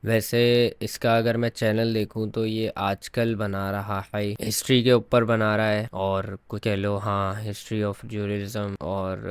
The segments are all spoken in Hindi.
वैसे इसका अगर मैं चैनल देखूं तो ये आजकल बना रहा है, हिस्ट्री के ऊपर बना रहा है, और कुछ कह लो, हाँ, हिस्ट्री ऑफ ज्यूरिज्म और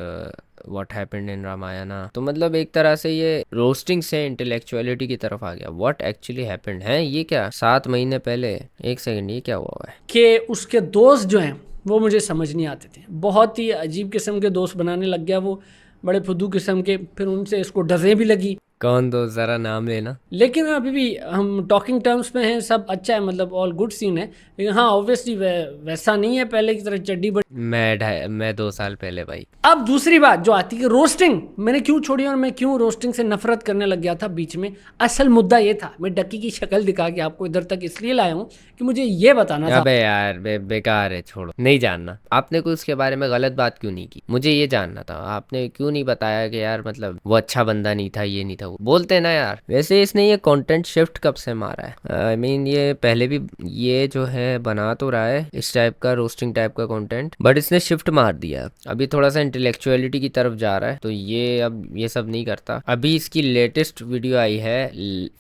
व्हाट हैपेंड इन रामायणा। तो मतलब एक तरह से ये रोस्टिंग से इंटेलेक्चुअलिटी की तरफ आ गया। व्हाट एक्चुअली हैपेंड है, ये क्या 7 महीने पहले, एक सेकंड, ये क्या हुआ है? कि उसके दोस्त जो हैं वो मुझे समझ नहीं आते थे। बहुत ही अजीब किस्म के दोस्त बनाने लग गया वो, बड़े फुद्दू किस्म के। फिर उनसे इसको डजें भी लगी। कौन दोस्त, जरा नाम लेना। लेकिन अभी भी हम टॉकिंग टर्म्स में हैं, सब अच्छा है, मतलब ऑल गुड सीन है। लेकिन हाँ, ऑब्वियसली वैसा नहीं है पहले की तरह चड्डी बड़ी। मैं 2 साल पहले भाई। अब दूसरी बात जो आती है, रोस्टिंग मैंने क्यों छोड़ी और मैं क्यों रोस्टिंग से नफरत करने लग गया था बीच में। असल मुद्दा ये था, मैं डक्की की शक्ल दिखा के आपको इधर तक इसलिए लाया हूँ कि मुझे ये बताना था। अबे यार, बेकार है, छोड़ो, नहीं जानना। आपने कोई उसके बारे में गलत बात क्यों नहीं की, मुझे ये जानना था। आपने क्यों नहीं बताया कि यार मतलब वो अच्छा बंदा नहीं था, ये नहीं था, वो बोलते ना यार। वैसे इसने ये कंटेंट शिफ्ट कब से मारा है? आई मीन ये पहले भी ये जो है बना तो रहा है इस टाइप का, रोस्टिंग टाइप का कंटेंट, बट इसने शिफ्ट मार दिया। अभी थोड़ा सा इंटेलेक्चुअलिटी की तरफ जा रहा है, तो ये अब ये सब नहीं करता। अभी इसकी लेटेस्ट वीडियो आई है,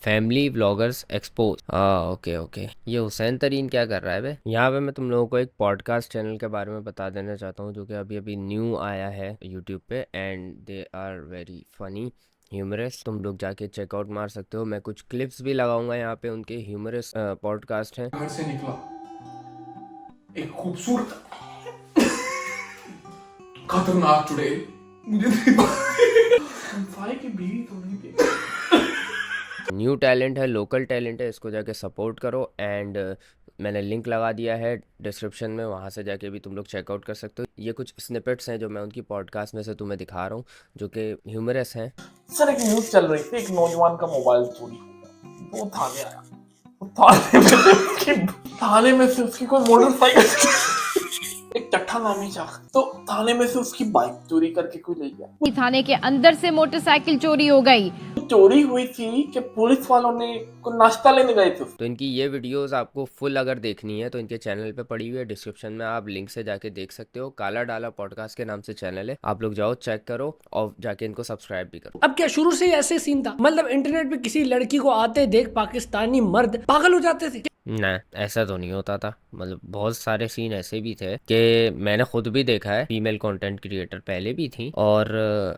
फैमिली व्लॉगर्स एक्सपोज। हाँ, ओके ओके। ये हुसैन तरीन क्या कर रहा है बे? यहाँ पे मैं तुम लोगों को एक पॉडकास्ट चैनल के बारे में बता देना चाहता हूँ, जो कि अभी अभी न्यू आया है यूट्यूब पे, and they are very funny, humorous. तुम लोग जाके चेकआउट मार सकते हो। मैं कुछ क्लिप्स भी लगाऊंगा यहाँ पे, उनके ह्यूमरस पॉडकास्ट हैं। घर से निकला एक खूबसूरत खतरनाक चुड़ैल, मुझे साले की बीवी तो नहीं थी। न्यू टैलेंट है, लोकल टैलेंट है, इसको जाके सपोर्ट करो। एंड मैंने लिंक लगा दिया है डिस्क्रिप्शन में, वहाँ से जाके भी तुम लोग चेकआउट कर सकते हो। ये कुछ स्निपेट्स हैं जो मैं उनकी पॉडकास्ट में से तुम्हें दिखा रहा हूँ, जो कि ह्यूमरस हैं। सर एक न्यूज चल रही थी, एक नौजवान का मोबाइल चोरी हो गया, वो थाने आया। वो थाने में से उसकी कोई मोटरसाइकिल एक चट्टा नामी शख्स तो थाने में से उसकी बाइक चोरी करके कोई ले गया। थाने के अंदर से मोटरसाइकिल चोरी हो गई। चोरी हुई थी कि पुलिस वालों ने को नाश्ता लेने गए थे। तो इनकी ये वीडियोस आपको फुल अगर देखनी है तो इनके चैनल पे पड़ी हुई है डिस्क्रिप्शन में, आप लिंक से जाके देख सकते हो। काला डाला पॉडकास्ट के नाम से चैनल है, आप लोग जाओ चेक करो और जाके इनको सब्सक्राइब भी करो। अब क्या शुरू से ही ऐसे सीन था? मतलब इंटरनेट पे किसी लड़की को आते देख पाकिस्तानी मर्द पागल हो जाते थे? ना, ऐसा तो नहीं होता था। मतलब बहुत सारे सीन ऐसे भी थे कि मैंने खुद भी देखा है, फीमेल कंटेंट क्रिएटर पहले भी थी और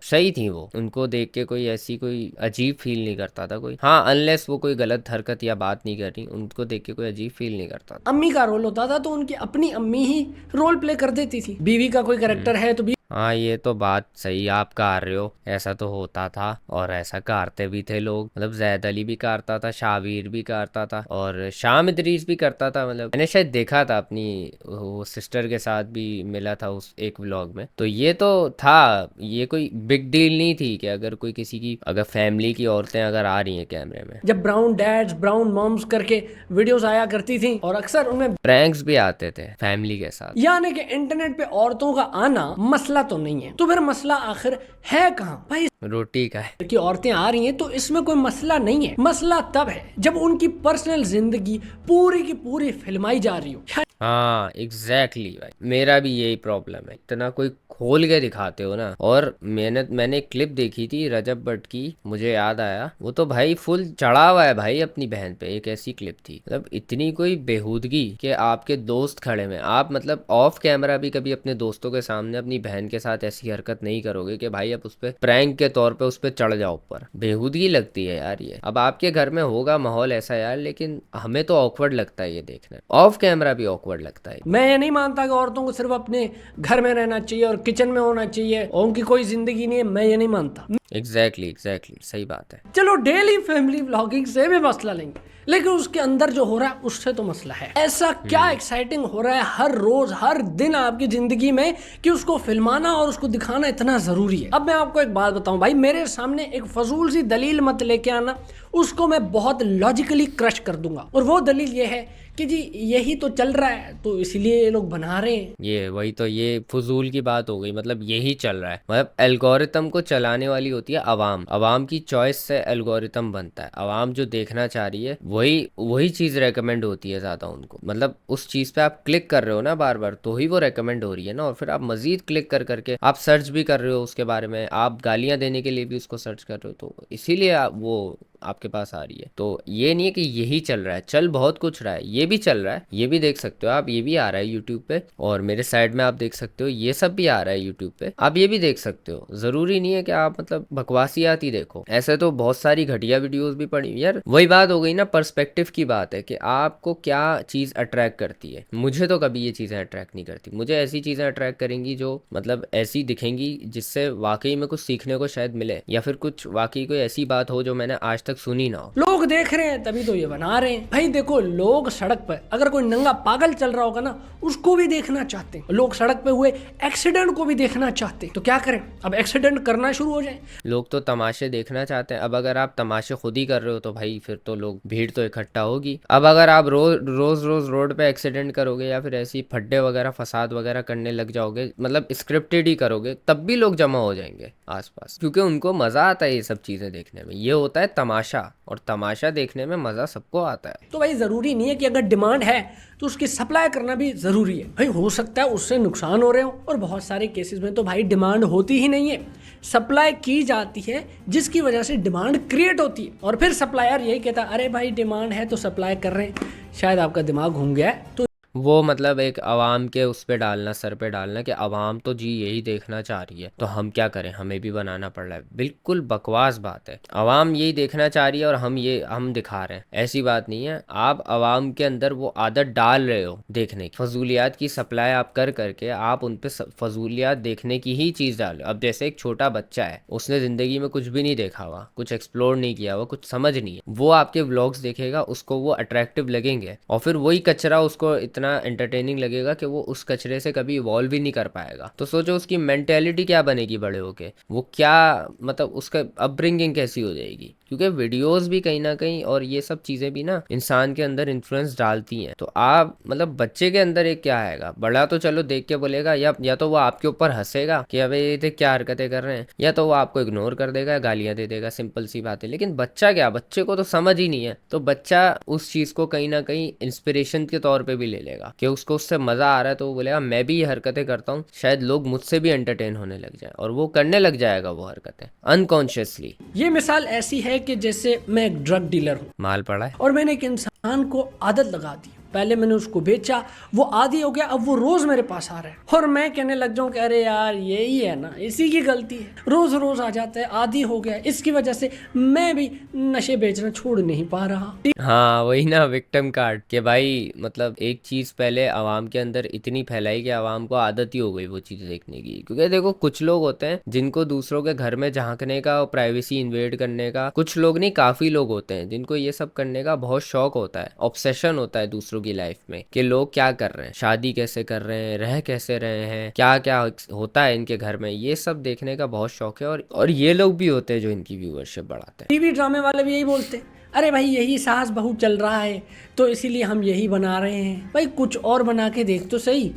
सही थी वो। उनको देख के कोई ऐसी कोई अजीब फील नहीं करता था कोई, हाँ, अनलेस वो कोई गलत हरकत या बात नहीं कर रही, उनको देख के कोई अजीब फील नहीं करता था। अम्मी का रोल होता था तो उनकी अपनी अम्मी ही रोल प्ले कर देती थी। बीवी का कोई कैरेक्टर है तो हाँ, ये तो बात सही आप कर रहे हो, ऐसा तो होता था और ऐसा करते भी थे लोग। मतलब जैद अली भी करता था, शाबिर भी करता था और शाम इदरीस भी करता था। मतलब मैंने शायद देखा था, अपनी वो सिस्टर के साथ भी मिला था उस एक व्लॉग में। तो ये तो था, ये कोई बिग डील नहीं थी कि अगर कोई किसी की, अगर फैमिली की औरतें अगर आ रही हैं कैमरे में। जब ब्राउन डैड्स ब्राउन मॉम्स करके वीडियोस आया करती थी और अक्सर उनमें प्रैंक्स भी आते थे फैमिली के साथ। यानी कि इंटरनेट पे औरतों का आना मसला तो नहीं है, तो फिर मसला आखिर है कहाँ भाई? रोटी का है। कि औरतें आ रही हैं तो इसमें कोई मसला नहीं है। मसला तब है जब उनकी पर्सनल जिंदगी पूरी की पूरी फिल्माई जा रही हो। हाँ, एग्जैक्टली भाई, मेरा भी यही प्रॉब्लम है। इतना कोई खोल के दिखाते हो ना। और मैंने एक क्लिप देखी थी रजब भट्ट की, मुझे याद आया, वो तो भाई फुल चढ़ा हुआ है भाई अपनी बहन पे। एक ऐसी क्लिप थी, मतलब इतनी कोई बेहूदगी कि आपके दोस्त खड़े में, आप मतलब ऑफ कैमरा भी कभी अपने दोस्तों के सामने अपनी बहन के साथ ऐसी हरकत नहीं करोगे कि भाई अब उस पर प्रैंक के तौर पे उस पर चढ़ जाओ ऊपर। बेहूदगी लगती है यार ये। अब आपके घर में होगा माहौल ऐसा यार, लेकिन हमें तो ऑकवर्ड लगता है ये देखना, ऑफ कैमरा भी ऑकवर्ड लगता है। मैं ये नहीं मानता कि औरतों को सिर्फ अपने घर में रहना चाहिए और किचन में होना चाहिए और उनकी कोई जिंदगी नहीं है, मैं ये नहीं मानता। एग्जैक्टली सही बात है। चलो डेली फैमिली व्लॉगिंग से भी मसला लेंगे, लेकिन उसके अंदर जो हो रहा है उससे तो मसला है। ऐसा क्या एक्साइटिंग हो रहा है हर रोज हर दिन आपकी जिंदगी में कि उसको फिल्माना और उसको दिखाना इतना जरूरी है? अब मैं आपको एक बात बताऊं भाई, मेरे सामने एक फजूल सी दलील मत लेके आना, उसको मैं बहुत लॉजिकली क्रश कर दूंगा। और वो दलील ये है कि जी यही तो चल रहा है तो इसलिए ये लोग बना रहे हैं। ये वही तो, ये फजूल की बात हो गई। मतलब यही चल रहा है। मतलब एल्गोरिथम को चलाने वाली होती है अवाम, अवाम की चॉइस से एल्गोरिथम बनता है। अवाम जो देखना चाह रही है वही वही चीज रेकमेंड होती है ज्यादा उनको। मतलब उस चीज पे आप क्लिक कर रहे हो ना बार बार, तो ही वो रेकमेंड हो रही है ना। और फिर आप मजीद क्लिक कर करके आप सर्च भी कर रहे हो उसके बारे में, आप गालियां देने के लिए भी उसको सर्च कर रहे हो, तो इसीलिए वो आपके पास आ रही है। तो ये नहीं है कि यही चल रहा है, चल बहुत कुछ रहा है, ये भी चल रहा है, ये भी देख सकते हो आप, ये भी आ रहा है यूट्यूब पे, और मेरे साइड में आप देख सकते हो ये सब भी आ रहा है यूट्यूब पे, आप ये भी देख सकते हो। जरूरी नहीं है कि आप मतलब बकवासियात ही देखो, ऐसे तो बहुत सारी घटिया वीडियोस भी पड़ी यार। वही बात हो गई ना, पर्सपेक्टिव की बात है कि आपको क्या चीज अट्रैक्ट करती है। मुझे तो कभी ये चीजें अट्रैक्ट नहीं करती, मुझे ऐसी चीजें अट्रैक्ट करेंगी जो मतलब ऐसी दिखेंगी जिससे वाकई में कुछ सीखने को शायद मिले, या फिर कुछ वाकई कोई ऐसी बात हो जो मैंने आज तक सुनी ना हो। लोग देख रहे हैं तभी तो ये बना रहे हैं भाई। देखो, लोग सड़क पर अगर कोई नंगा पागल चल रहा होगा ना, उसको भी देखना चाहते हैं। लोग सड़क पे हुए एक्सीडेंट को भी देखना चाहते हैं। तो क्या करें, अब एक्सीडेंट करना शुरू हो जाए। लोग तो तमाशे देखना चाहते हैं। अब अगर आप तमाशे खुद ही कर रहे हो तो भाई फिर तो लोग, भीड़ तो इकट्ठा होगी। अब अगर आप रोज रोड पे एक्सीडेंट करोगे या फिर ऐसी फड्डे वगैरह फसाद वगैरह करने लग जाओगे, मतलब स्क्रिप्टेड ही करोगे, तब भी लोग जमा हो जाएंगे आसपास, क्योंकि उनको मजा आता है ये सब चीजें देखने में। ये होता है तमाशा, और तमाशा देखने में मजा सबको आता है। तो भाई जरूरी नहीं है कि अगर डिमांड है तो उसकी सप्लाई करना भी जरूरी है। भाई हो सकता है उससे नुकसान हो रहे हो, और बहुत सारे केसेस में तो भाई डिमांड होती ही नहीं है, सप्लाई की जाती है, जिसकी वजह से डिमांड क्रिएट होती है। और फिर सप्लायर यही कहता है अरे भाई डिमांड है तो सप्लाई कर रहे हैं। शायद आपका दिमाग घूम गया है। तो वो मतलब एक आवाम के उस पे डालना, सर पे डालना कि आवाम तो जी यही देखना चाह रही है तो हम क्या करें, हमें भी बनाना पड़ रहा है। बिल्कुल बकवास बात है। आवाम यही देखना चाह रही है और हम दिखा रहे हैं, ऐसी बात नहीं है। आप आवाम के अंदर वो आदत डाल रहे हो देखने की, फजूलियात की सप्लाई आप कर करके आप उन पे फजूलियात देखने की ही चीज़ डाल रहे हो। अब जैसे एक छोटा बच्चा है, उसने ज़िंदगी में कुछ भी नहीं देखा हुआ, कुछ एक्सप्लोर नहीं किया हुआ, कुछ समझ नहीं है, वो आपके व्लॉग्स देखेगा, उसको वो अट्रैक्टिव लगेंगे, और फिर वही कचरा उसको इतना एंटरटेनिंग लगेगा कि वो उस कचरे से कभी इवॉल्व ही नहीं कर पाएगा। तो सोचो उसकी मेंटेलिटी क्या बनेगी बड़े होके, वो क्या मतलब उसका अपब्रिंगिंग कैसी हो जाएगी। क्योंकि वीडियोस भी कहीं ना कहीं और ये सब चीज़ें भी ना इंसान के अंदर इन्फ्लुएंस डालती हैं। तो आप मतलब बच्चे के अंदर एक क्या आएगा, बड़ा तो चलो देख के बोलेगा, या तो वो आपके ऊपर हंसेगा कि अबे ये देख क्या हरकतें कर रहे हैं, या तो वो आपको इग्नोर कर देगा, गालियां दे देगा, सिंपल सी बात है। लेकिन बच्चा क्या, बच्चे को तो समझ ही नहीं है, तो बच्चा उस चीज़ को कहीं ना कहीं इंस्पिरेशन के तौर पर भी ले लेगा कि उसको उससे मज़ा आ रहा है, तो वो बोलेगा मैं भी ये हरकतें करता हूँ, शायद लोग मुझसे भी एंटरटेन होने लग जाए, और वो करने लग जाएगा वो हरकतें अनकॉन्शियसली। ये मिसाल ऐसी है कि जैसे मैं एक ड्रग डीलर हूँ, माल पड़ा है और मैंने एक इंसान को आदत लगा दी। पहले मैंने उसको बेचा, वो आदी हो गया, अब वो रोज मेरे पास आ रहा है, और मैं कहने लग जाऊं कि अरे यार यही है ना, इसी की गलती है, रोज रोज आ जाता है, आदी हो गया, इसकी वजह से मैं भी नशे बेचना छोड़ नहीं पा रहा। हाँ वही ना, विक्टिम कार्ड के भाई, मतलब एक चीज पहले आवाम के अंदर इतनी फैलाई कि आवाम को आदत ही हो गई वो चीज देखने की। क्योंकि देखो कुछ लोग होते हैं जिनको दूसरों के घर में झांकने का और प्राइवेसी इन्वेड करने का, कुछ लोग नहीं काफी लोग होते हैं जिनको ये सब करने का बहुत शौक होता है, ऑब्सेशन होता है दूसरों की लाइफ में कि लोग क्या कर रहे हैं, शादी कैसे कर रहे हैं, रह कैसे रहे हैं, क्या क्या होता है इनके घर में, ये सब देखने का बहुत शौक है। और ये लोग भी होते हैं जो इनकी व्यूअरशिप बढ़ाते हैं। टीवी ड्रामे वाले भी यही बोलते हैं, अरे भाई यही सास बहू चल रहा है तो इसीलिए हम यही बना रहे हैं। भाई कुछ और बना के देख तो सही,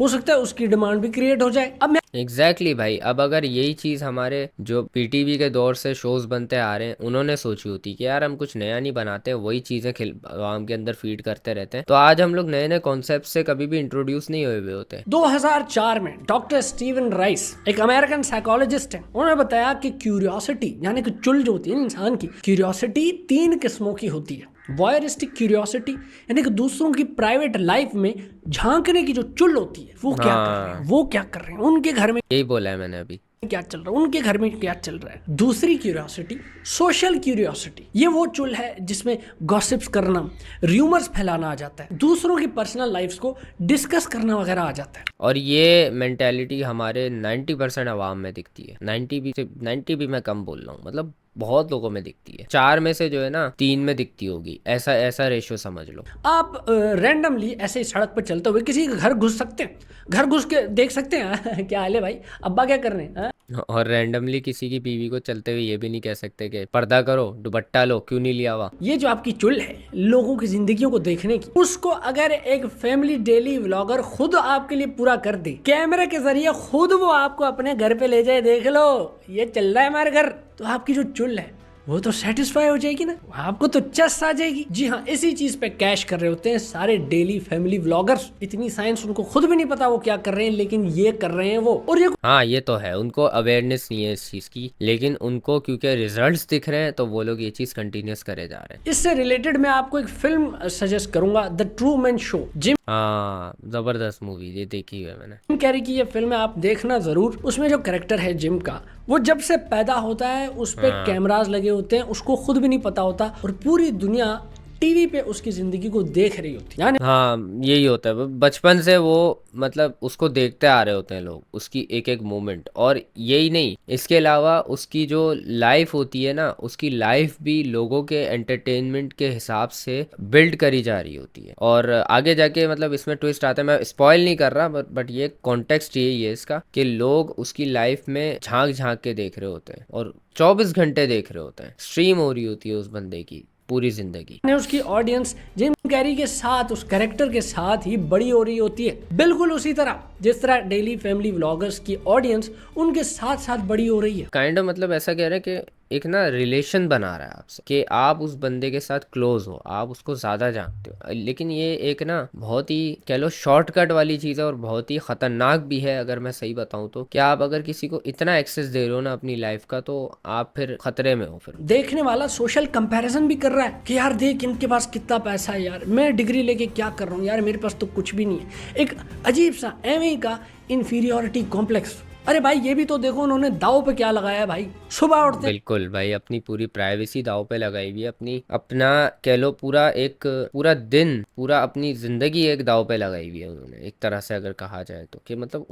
हो सकता है उसकी डिमांड भी क्रिएट हो जाए। अब मैं एग्जैक्टली भाई, अब अगर यही चीज़ हमारे जो पीटीवी के दौर से शोज बनते आ रहे हैं उन्होंने सोची होती कि यार हम कुछ नया नहीं बनाते, वही चीज़ें आवाम के अंदर फीड करते रहते हैं, तो आज हम लोग नए नए कॉन्सेप्ट से कभी भी इंट्रोड्यूस नहीं हुए होते। 2004 में डॉक्टर स्टीवन राइस एक अमेरिकन साइकोलॉजिस्ट है, उन्होंने बताया कि क्यूरियोसिटी यानी कि चुल जो होती है इंसान की, क्यूरियोसिटी 3 किस्मों की होती है। वॉयरिस्टिक क्यूरियोसिटी यानी कि दूसरों की प्राइवेट लाइफ में झांकने की जो चुल होती है, वो क्या कर रहे हैं, वो क्या कर रहे हैं, उनके घर में यही बोला है मैंने अभी, क्या चल रहा है, उनके घर में क्या चल रहा है। दूसरी क्यूरियोसिटी सोशल क्यूरियोसिटी, ये वो चुल है जिसमें गॉसिप्स करना, र्यूमर्स फैलाना आ जाता है, दूसरों की पर्सनल लाइफ्स को डिस्कस करना वगैरह आ जाता है। और ये मेंटेलिटी हमारे 90% आवाम में दिखती है। 90 भी मैं कम बोल रहा हूँ, मतलब बहुत लोगों में दिखती है। 4 में से जो है ना 3 में दिखती होगी, ऐसा रेशियो समझ लो। आप रैंडमली ऐसे ही सड़क पर चलते हुए किसी के घर घुस सकते हैं, घर घुस के देख सकते हैं क्या हाल है भाई, अब्बा क्या कर रहे हैं। और रैंडमली किसी की बीवी को चलते हुए ये भी नहीं कह सकते कि पर्दा करो, दुपट्टा लो, क्यों नहीं लिया हुआ। ये जो आपकी चुल है लोगों की जिंदगियों को देखने की, उसको अगर एक फैमिली डेली व्लॉगर खुद आपके लिए पूरा कर दे, कैमरे के जरिए खुद वो आपको अपने घर पे ले जाए, देख लो ये चल रहा है हमारे घर, तो आपकी जो चुल है वो तो सेटिस्फाई हो जाएगी ना, आपको तो चस आ जाएगी। जी हाँ, इसी चीज पे कैश कर रहे होते हैं सारे डेली फैमिली व्लॉगर्स। इतनी साइंस उनको खुद भी नहीं पता वो क्या कर रहे हैं, लेकिन ये कर रहे हैं वो। और ये हाँ ये तो है, उनको अवेयरनेस नहीं है इस चीज़ की, लेकिन उनको क्योंकि रिजल्ट्स दिख रहे हैं तो वो लोग ये चीज़ कंटिन्यूस करे जा रहे हैं। इससे रिलेटेड मैं आपको एक फिल्म सजेस्ट करूंगा, the true man show. Gym हाँ ज़बरदस्त मूवी, ये देखी हुई है मैंने। कैरी की ये फिल्म है, आप देखना जरूर। उसमें जो कैरेक्टर है जिम का, वो जब से पैदा होता है उस पे कैमरास लगे होते हैं, उसको खुद भी नहीं पता होता, और पूरी दुनिया टीवी पे उसकी जिंदगी को देख रही होती है। यानी हाँ यही होता है, बचपन से वो मतलब उसको देखते आ रहे होते हैं लोग, उसकी एक एक मोमेंट। और यही नहीं, इसके अलावा उसकी जो लाइफ होती है ना, उसकी लाइफ भी लोगों के एंटरटेनमेंट के हिसाब से बिल्ड करी जा रही होती है। और आगे जाके मतलब इसमें ट्विस्ट आता है, मैं स्पॉइल नहीं कर रहा, बट ये कॉन्टेक्स्ट यही है इसका कि लोग उसकी लाइफ में झांक झांक के देख रहे होते हैं और 24 घंटे देख रहे होते हैं, स्ट्रीम हो रही होती है उस बंदे की पूरी जिंदगी। उसकी ऑडियंस जिम कैरी के साथ, उस कैरेक्टर के साथ ही बड़ी हो रही होती है, बिल्कुल उसी तरह जिस तरह डेली फैमिली व्लॉगर्स की ऑडियंस उनके साथ साथ बड़ी हो रही है। काइंड ऑफ मतलब ऐसा कह रहे हैं कि एक ना रिलेशन बना रहा है आपसे, कि आप उस बंदे के साथ क्लोज हो, आप उसको ज़्यादा जानते हो। लेकिन ये एक ना बहुत ही कह लो शॉर्टकट वाली चीज़ है और बहुत ही ख़तरनाक भी है, अगर मैं सही बताऊँ तो। कि आप अगर किसी को इतना एक्सेस दे रहे हो ना अपनी लाइफ का, तो आप फिर खतरे में हो। फिर देखने वाला सोशल कंपैरिजन भी कर रहा है कि यार देख इनके पास कितना पैसा है, यार मैं डिग्री लेके क्या कर रहा हूँ, यार मेरे पास तो कुछ भी नहीं है। एक अजीब सा एवं का इंफीरियोरिटी कॉम्प्लेक्स। अरे भाई ये भी तो देखो उन्होंने दाव पे क्या लगाया है भाई, सुबह उठते। बिल्कुल भाई, अपनी पूरी प्राइवेसी दाव पे लगाई हुई है, अपनी अपना कह लो पूरा दिन, पूरा अपनी जिंदगी एक दाव पे लगाई हुई है उन्होंने, एक तरह से अगर कहा जाए तो। कि मतलब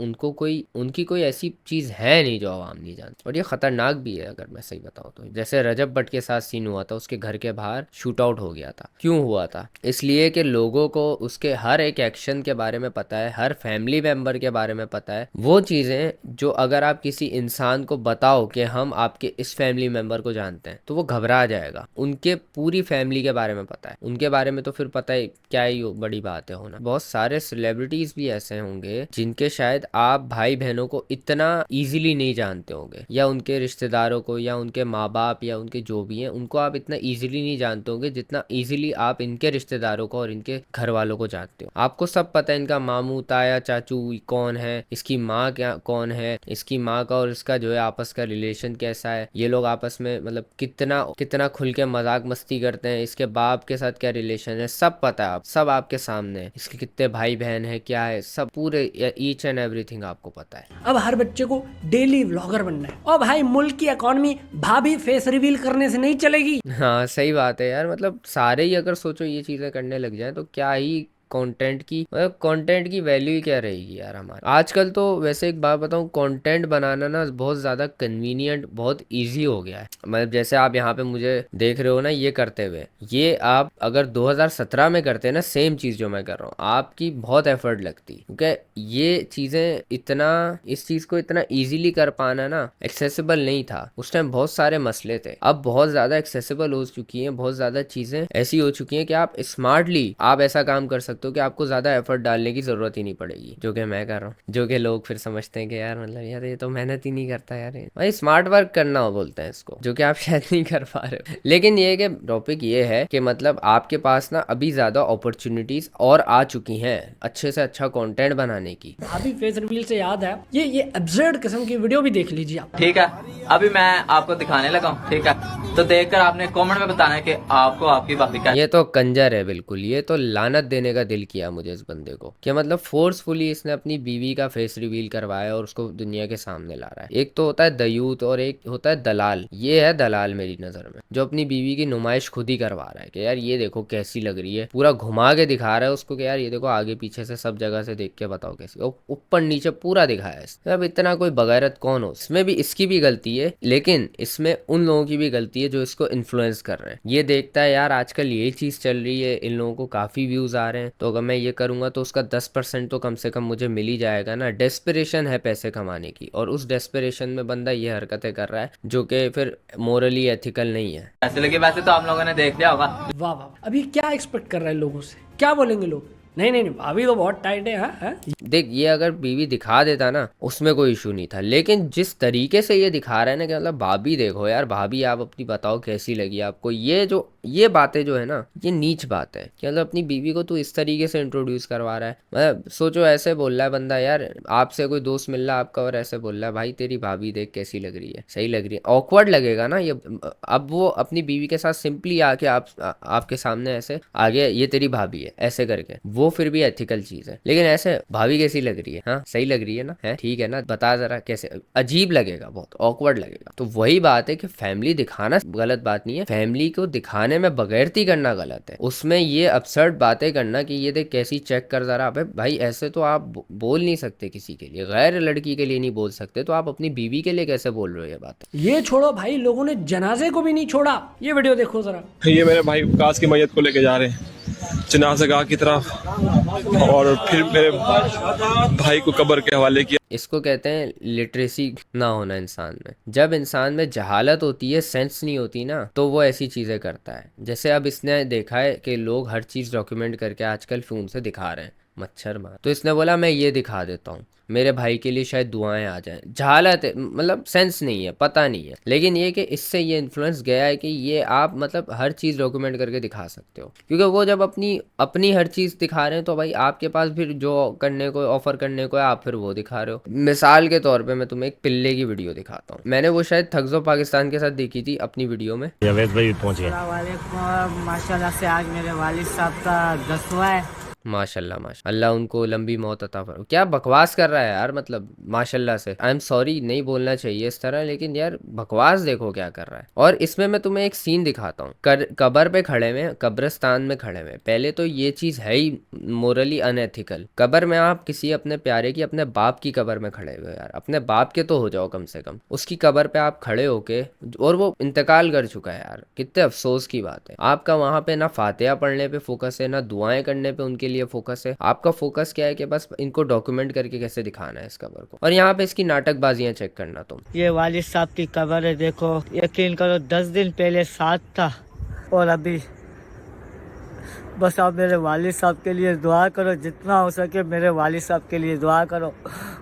उनकी कोई ऐसी चीज है नहीं जो आवाम नहीं जानती। और ये खतरनाक भी है अगर मैं सही बताऊँ तो। जैसे रजब भट्ट के साथ सीन हुआ था, उसके घर के बाहर शूट आउट हो गया था। क्यों हुआ था? इसलिए कि लोगों को उसके हर एक एक्शन के बारे में पता है, हर फैमिली मेंबर के बारे में पता है। वो चीजें जो अगर आप किसी इंसान को बताओ कि हम आपके इस फैमिली मेंबर को जानते हैं, तो वो घबरा जाएगा। उनके पूरी फैमिली के बारे में पता है, उनके बारे में तो फिर पता ही क्या ही बड़ी बात है होना। बहुत सारे सेलिब्रिटीज भी ऐसे होंगे जिनके शायद आप भाई बहनों को इतना इजीली नहीं जानते होंगे, या उनके रिश्तेदारों को, या उनके माँ बाप, या उनके जो भी हैं उनको आप इतना इजीली नहीं जानते होंगे जितना इजीली आप इनके रिश्तेदारों को और इनके घर वालों को जानते हो। आपको सब पता है, इनका मामू, ताया, चाचू कौन है, इसकी माँ क्या कौन है, इसकी माँ का और इसका जो है आपस का रिलेशन कैसा है, ये लोग आपस में मतलब कितना खुल के मजाक मस्ती करते हैं, इसके बाप के साथ क्या रिलेशन है, सब पता है। आप सब आपके सामने है, इसके कितने भाई बहन है, क्या है, सब पूरे ईच एंड एवरीथिंग आपको पता है। अब हर बच्चे को डेली व्लॉगर बनना है। और भाई मुल्क की इकोनॉमी भाभी फेस रिवील करने से नहीं चलेगी। हाँ सही बात है यार, मतलब सारे ही अगर सोचो ये चीजें करने लग जाए तो क्या ही कंटेंट की वैल्यू ही क्या रहेगी यार हमारे आजकल तो। वैसे एक बात बताऊं, कंटेंट बनाना ना बहुत ज़्यादा कन्वीनियंट, बहुत इजी हो गया है। मतलब जैसे आप यहाँ पे मुझे देख रहे हो ना ये करते हुए, ये आप अगर 2017 में करते हैं ना सेम चीज़ जो मैं कर रहा हूँ, आपकी बहुत एफर्ट लगती, क्योंकि ये चीज़ें इस चीज़ को इतना ईजिली कर पाना ना एक्सेसिबल नहीं था। उस टाइम बहुत सारे मसले थे, अब बहुत ज़्यादा एक्सेसिबल हो चुकी हैं, बहुत ज़्यादा चीज़ें ऐसी हो चुकी हैं कि आप स्मार्टली आप ऐसा काम कर सकते हो कि आपको ज्यादा एफर्ट डालने की जरूरत ही नहीं पड़ेगी, जो कि मैं कर रहा हूँ। जो कि लोग फिर समझते हैं कि यार मतलब यार ये तो मेहनत ही नहीं करता यार, भाई स्मार्ट वर्क करना हो बोलते हैं इसको, जो कि आप शायद नहीं कर पा रहे हो। लेकिन ये कि टॉपिक ये है कि मतलब आपके पास ना अभी ज्यादा अपॉर्चुनिटीज और आ चुकी हैं अच्छे से अच्छा कंटेंट बनाने की। अभी फेस रिवील से याद है, ये एब्सर्ड किस्म की वीडियो भी देख लीजिए आप। ठीक है, अभी मैं आपको दिखाने लगा हूँ, ठीक है, तो देखकर आपने कमेंट में बताना है कि आपको आपकी भाभी का। ये तो कंजर है बिल्कुल, ये तो लानत देने का दिल किया मुझे इस बंदे को, कि मतलब फोर्सफुली इसने अपनी बीवी का फेस रिवील करवाया और उसको दुनिया के सामने ला रहा है। एक तो होता है दयूत और एक होता है दलाल। ये है दलाल मेरी नजर में, जो अपनी बीवी की नुमाइश खुद ही करवा रहा है कि यार ये देखो कैसी लग रही है, पूरा घुमा के दिखा रहा है उसको कि यार ये देखो आगे पीछे से सब जगह से देख के बताओ कैसी, और ऊपर नीचे पूरा दिखाया है। अब इतना कोई बगैरत कौन हो, इसमें भी इसकी भी गलती है, लेकिन इसमें उन लोगों की भी गलती है जो इसको इन्फ्लुएंस कर रहे हैं। ये देखता है यार आजकल ये चीज चल रही है, इन लोगों को काफी व्यूज आ रहे हैं, तो अगर मैं ये करूंगा तो उसका 10% तो कम से कम मुझे मिल ही जाएगा ना। डेस्परेशन है पैसे कमाने की, और उस डेस्परेशन में बंदा ये हरकतें कर रहा है जो कि फिर मोरली एथिकल नहीं है। ऐसे लगे, वैसे तो आप लोगों ने देख लिया होगा। वाह वाह, अभी क्या एक्सपेक्ट कर रहे हैं लोगों से, क्या बोलेंगे लोग? नहीं नहीं नहीं, भाभी तो बहुत टाइट है। हाँ? देख, ये अगर बीवी दिखा देता ना उसमें कोई इशू नहीं था, लेकिन जिस तरीके से ये दिखा रहा है ना कि मतलब भाभी देखो यार, भाभी आप अपनी बताओ कैसी लगी आपको, ये बातें जो है ना, ये नीच बात है कि मतलब अपनी बीवी को तू इस तरीके से इंट्रोड्यूस करवा रहा है। मतलब सोचो, ऐसे बोल रहा है बंदा, यार आपसे कोई दोस्त मिल रहा है आपका और ऐसे बोल रहा है भाई तेरी भाभी देख कैसी लग रही है, सही लग रही है, ऑकवर्ड लगेगा ना ये। अब वो अपनी बीवी के साथ सिंपली आके आपके सामने ऐसे आगे ये तेरी भाभी है ऐसे करके, वो फिर भी एथिकल चीज है, लेकिन ऐसे भाभी कैसी लग रही है, हाँ सही लग रही है ना, है ठीक है ना, बता जरा कैसे, अजीब लगेगा, बहुत ऑकवर्ड लगेगा। तो वही बात है कि फैमिली दिखाना गलत बात नहीं है, फैमिली को दिखाने में बगैरती करना गलत है, उसमें ये अपसर्ड बातें करना कि ये देख कैसी चेक कर जरा, अबे भाई ऐसे तो आप बोल नहीं सकते किसी के लिए, गैर लड़की के लिए नहीं बोल सकते, तो आप अपनी बीवी के लिए कैसे बोल रहे हो ये बात। ये छोड़ो भाई, लोगों ने जनाजे को भी नहीं छोड़ा। ये वीडियो देखो जरा। ये मेरे भाई काश की मैयत को लेके जा रहे हैं जनाज़ागाह की तरफ, और फिर मेरे भाई को कब्र के हवाले किया। इसको कहते हैं लिटरेसी ना होना इंसान में। जब इंसान में जहालत होती है, सेंस नहीं होती ना, तो वो ऐसी चीज़ें करता है। जैसे अब इसने देखा है कि लोग हर चीज़ डॉक्यूमेंट करके आजकल फ़ोन से दिखा रहे हैं, मच्छर मार, तो इसने बोला मैं ये दिखा देता हूँ, मेरे भाई के लिए शायद दुआएं आ जाएं। जहालत है, मतलब सेंस नहीं है, पता नहीं है, लेकिन ये कि इससे ये इन्फ्लुएंस गया है कि ये आप मतलब हर चीज़ डॉक्यूमेंट करके दिखा सकते हो, क्योंकि वो जब अपनी हर चीज़ दिखा रहे हैं तो भाई आपके पास फिर जो करने को ऑफर करने को है आप फिर वो दिखा रहे हो। मिसाल के तौर पे मैं तुम्हें एक पिल्ले की वीडियो दिखाता हूँ, मैंने वो शायद थग्स ऑफ पाकिस्तान के साथ देखी थी अपनी वीडियो में। जावेद भाई पहुंच गए। माशाल्लाह से आज मेरे वालिद साहब का 10वां है। माशाल्लाह माशाल्लाह, अल्लाह उनको लंबी मौत अता फरमाए। क्या बकवास कर रहा है यार, मतलब माशाल्लाह से, आई एम सॉरी नहीं बोलना चाहिए इस तरह, लेकिन यार बकवास देखो क्या कर रहा है। और इसमें मैं तुम्हें एक सीन दिखाता हूँ, कब्र पे खड़े में, कब्रिस्तान में खड़े में, पहले तो ये चीज़ है ही मोरली अनएथिकल। कब्र में आप किसी अपने प्यारे की, अपने बाप की कब्र में खड़े हुए, यार अपने बाप के तो हो जाओ कम से कम, उसकी कब्र पे आप खड़े होके, और वो इंतकाल कर चुका है यार, कितने अफसोस की बात है। आपका वहाँ पे ना फातिहा पढ़ने पे फोकस है, ना दुआएं करने पे उनके लिए फोकस है, आपका फोकस क्या है कि बस इनको डॉक्यूमेंट करके कैसे दिखाना है इस कब्र को, और यहाँ पे इसकी नाटकबाजियां चेक करना तुम। ये वालिद साहब की कब्र है, देखो यकीन करो 10 दिन पहले साथ था और अभी। बस आप मेरे वालिद साहब के लिए दुआ करो, जितना हो सके मेरे वालिद साहब के लिए दुआ करो,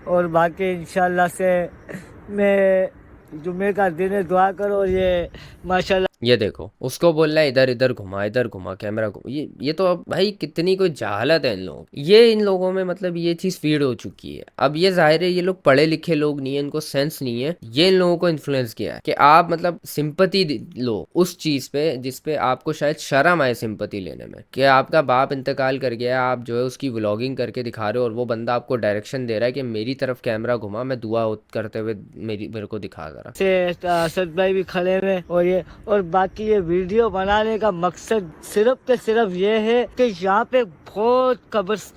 और बाकी इंशाल्लाह से मैं जुम्मे का दिन है, दुआ करो। और ये माशाल्लाह, ये देखो उसको बोल रहा है इधर इधर घुमा कैमरा घुमा, ये तो अब भाई कितनी कोई जहालत है इन लोगों, ये इन लोगों में मतलब ये चीज़ फीड हो चुकी है। अब ये जाहिर है ये लोग पढ़े लिखे लोग नहीं है, इनको सेंस नहीं है, ये इन लोगों को इन्फ्लुएंस किया है कि आप मतलब सिंपति लो उस चीज़ पे जिसपे आपको शायद शर्म आए सिंपति लेने में, कि आपका बाप इंतकाल कर गया, आप जो है उसकी व्लॉगिंग करके दिखा रहे हो, और वो बंदा आपको डायरेक्शन दे रहा है कि मेरी तरफ कैमरा घुमा, मैं दुआ करते हुए मेरे को दिखा जरा। असद भाई भी खड़े हुए, और बाकी ये वीडियो बनाने का मकसद सिर्फ ये है कि यहाँ पे बहुत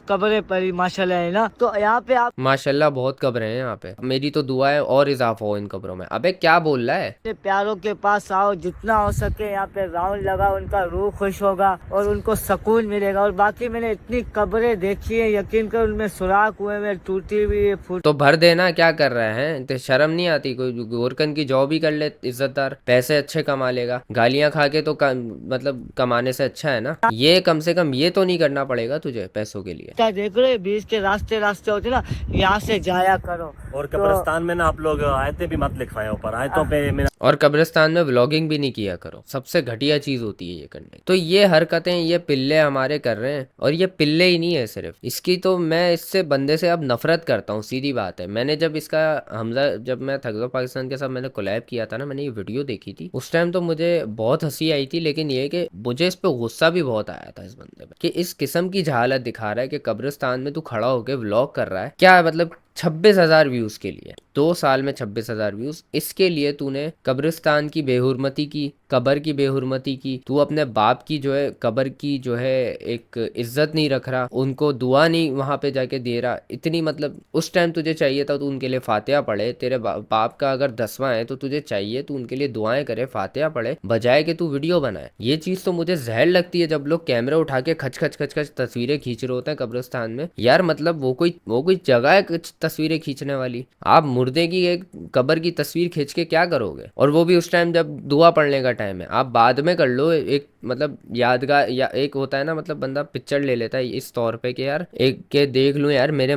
कब्रें पड़ी माशाल्लाह है ना, तो यहाँ पे आप माशाल्लाह बहुत कब्रें हैं यहाँ पे, मेरी तो दुआ है और इजाफा हो इन कब्रों में। अबे क्या बोल रहा है? अपने प्यारों के पास आओ, जितना हो सके यहाँ पे राउंड लगा, उनका रूह खुश होगा और उनको सुकून मिलेगा। और बाकी मैंने इतनी कब्रें देखी है, यकीन कर उनमें सुराख हुए में, टूटी हुई फूट। तो भर देना, क्या कर रहे हैं? तो शर्म नहीं आती? कोई गोरकन की जॉब ही कर ले, इज्जतदार, पैसे अच्छे कमा लेगा, गालियां खा के तो मतलब कमाने से अच्छा है ना। ये कम से कम ये तो नहीं करना पड़ेगा तुझे पैसों के लिए। क्या देख रहे हो, बीच के रास्ते होते ना, यहाँ से जाया करो। और कब्रिस्तान में ना आप लोग आयतें भी मत लिखवाएं ऊपर, आयतों पे मेरा। और कब्रिस्तान में व्लॉगिंग भी नहीं किया करो, सबसे घटिया चीज होती है ये करने। तो ये हरकतें ये पिल्ले हमारे कर रहे हैं, और ये पिल्ले ही नहीं है सिर्फ इसकी, तो मैं इससे बंदे से अब नफरत करता हूँ, सीधी बात है। मैंने जब इसका हमजा, जब मैं थग्स ऑफ पाकिस्तान के साथ मैंने कोलैब किया था ना, मैंने ये वीडियो देखी थी, उस टाइम तो मुझे बहुत हंसी आई थी, लेकिन ये कि मुझे इस पे गुस्सा भी बहुत आया था इस बंदे पे, कि इस किस्म की जहालत दिखा रहा है कि कब्रिस्तान में तू खड़ा होकर व्लॉग कर रहा है। क्या मतलब 26,000 व्यूज के लिए 2 साल में 26,000 व्यूज, इसके लिए तूने कब्रिस्तान की बेहुरमती की, कब्र की बेहुरमती की, तू अपने बाप की जो है कब्र की जो है एक इज्जत नहीं रख रहा, उनको दुआ नहीं वहां पे जाके दे रहा। इतनी मतलब उस टाइम तुझे चाहिए था तू उनके लिए फातिहा पढ़े, तेरे बाप का अगर 10वां है तो तुझे चाहिए तू उनके लिए दुआएं करे, फातिहा पढ़े, बजाय कि तू वीडियो बनाए। ये चीज तो मुझे जहर लगती है जब लोग कैमरा उठा के खच खच तस्वीरें खींच रहे होते हैं कब्रिस्तान में। यार मतलब वो कोई जगह है तस्वीरें खींचने वाली? आप मुर्दे की एक कब्र की तस्वीर खींच के क्या करोगे? और वो भी उस टाइम जब दुआ पढ़ने का टाइम है। आप बाद में कर लो, एक मतलब यादगार, या एक होता है ना, मतलब बंदा पिक्चर ले लेता है इस तौर पे कि यार एक के देख लूं यार मेरे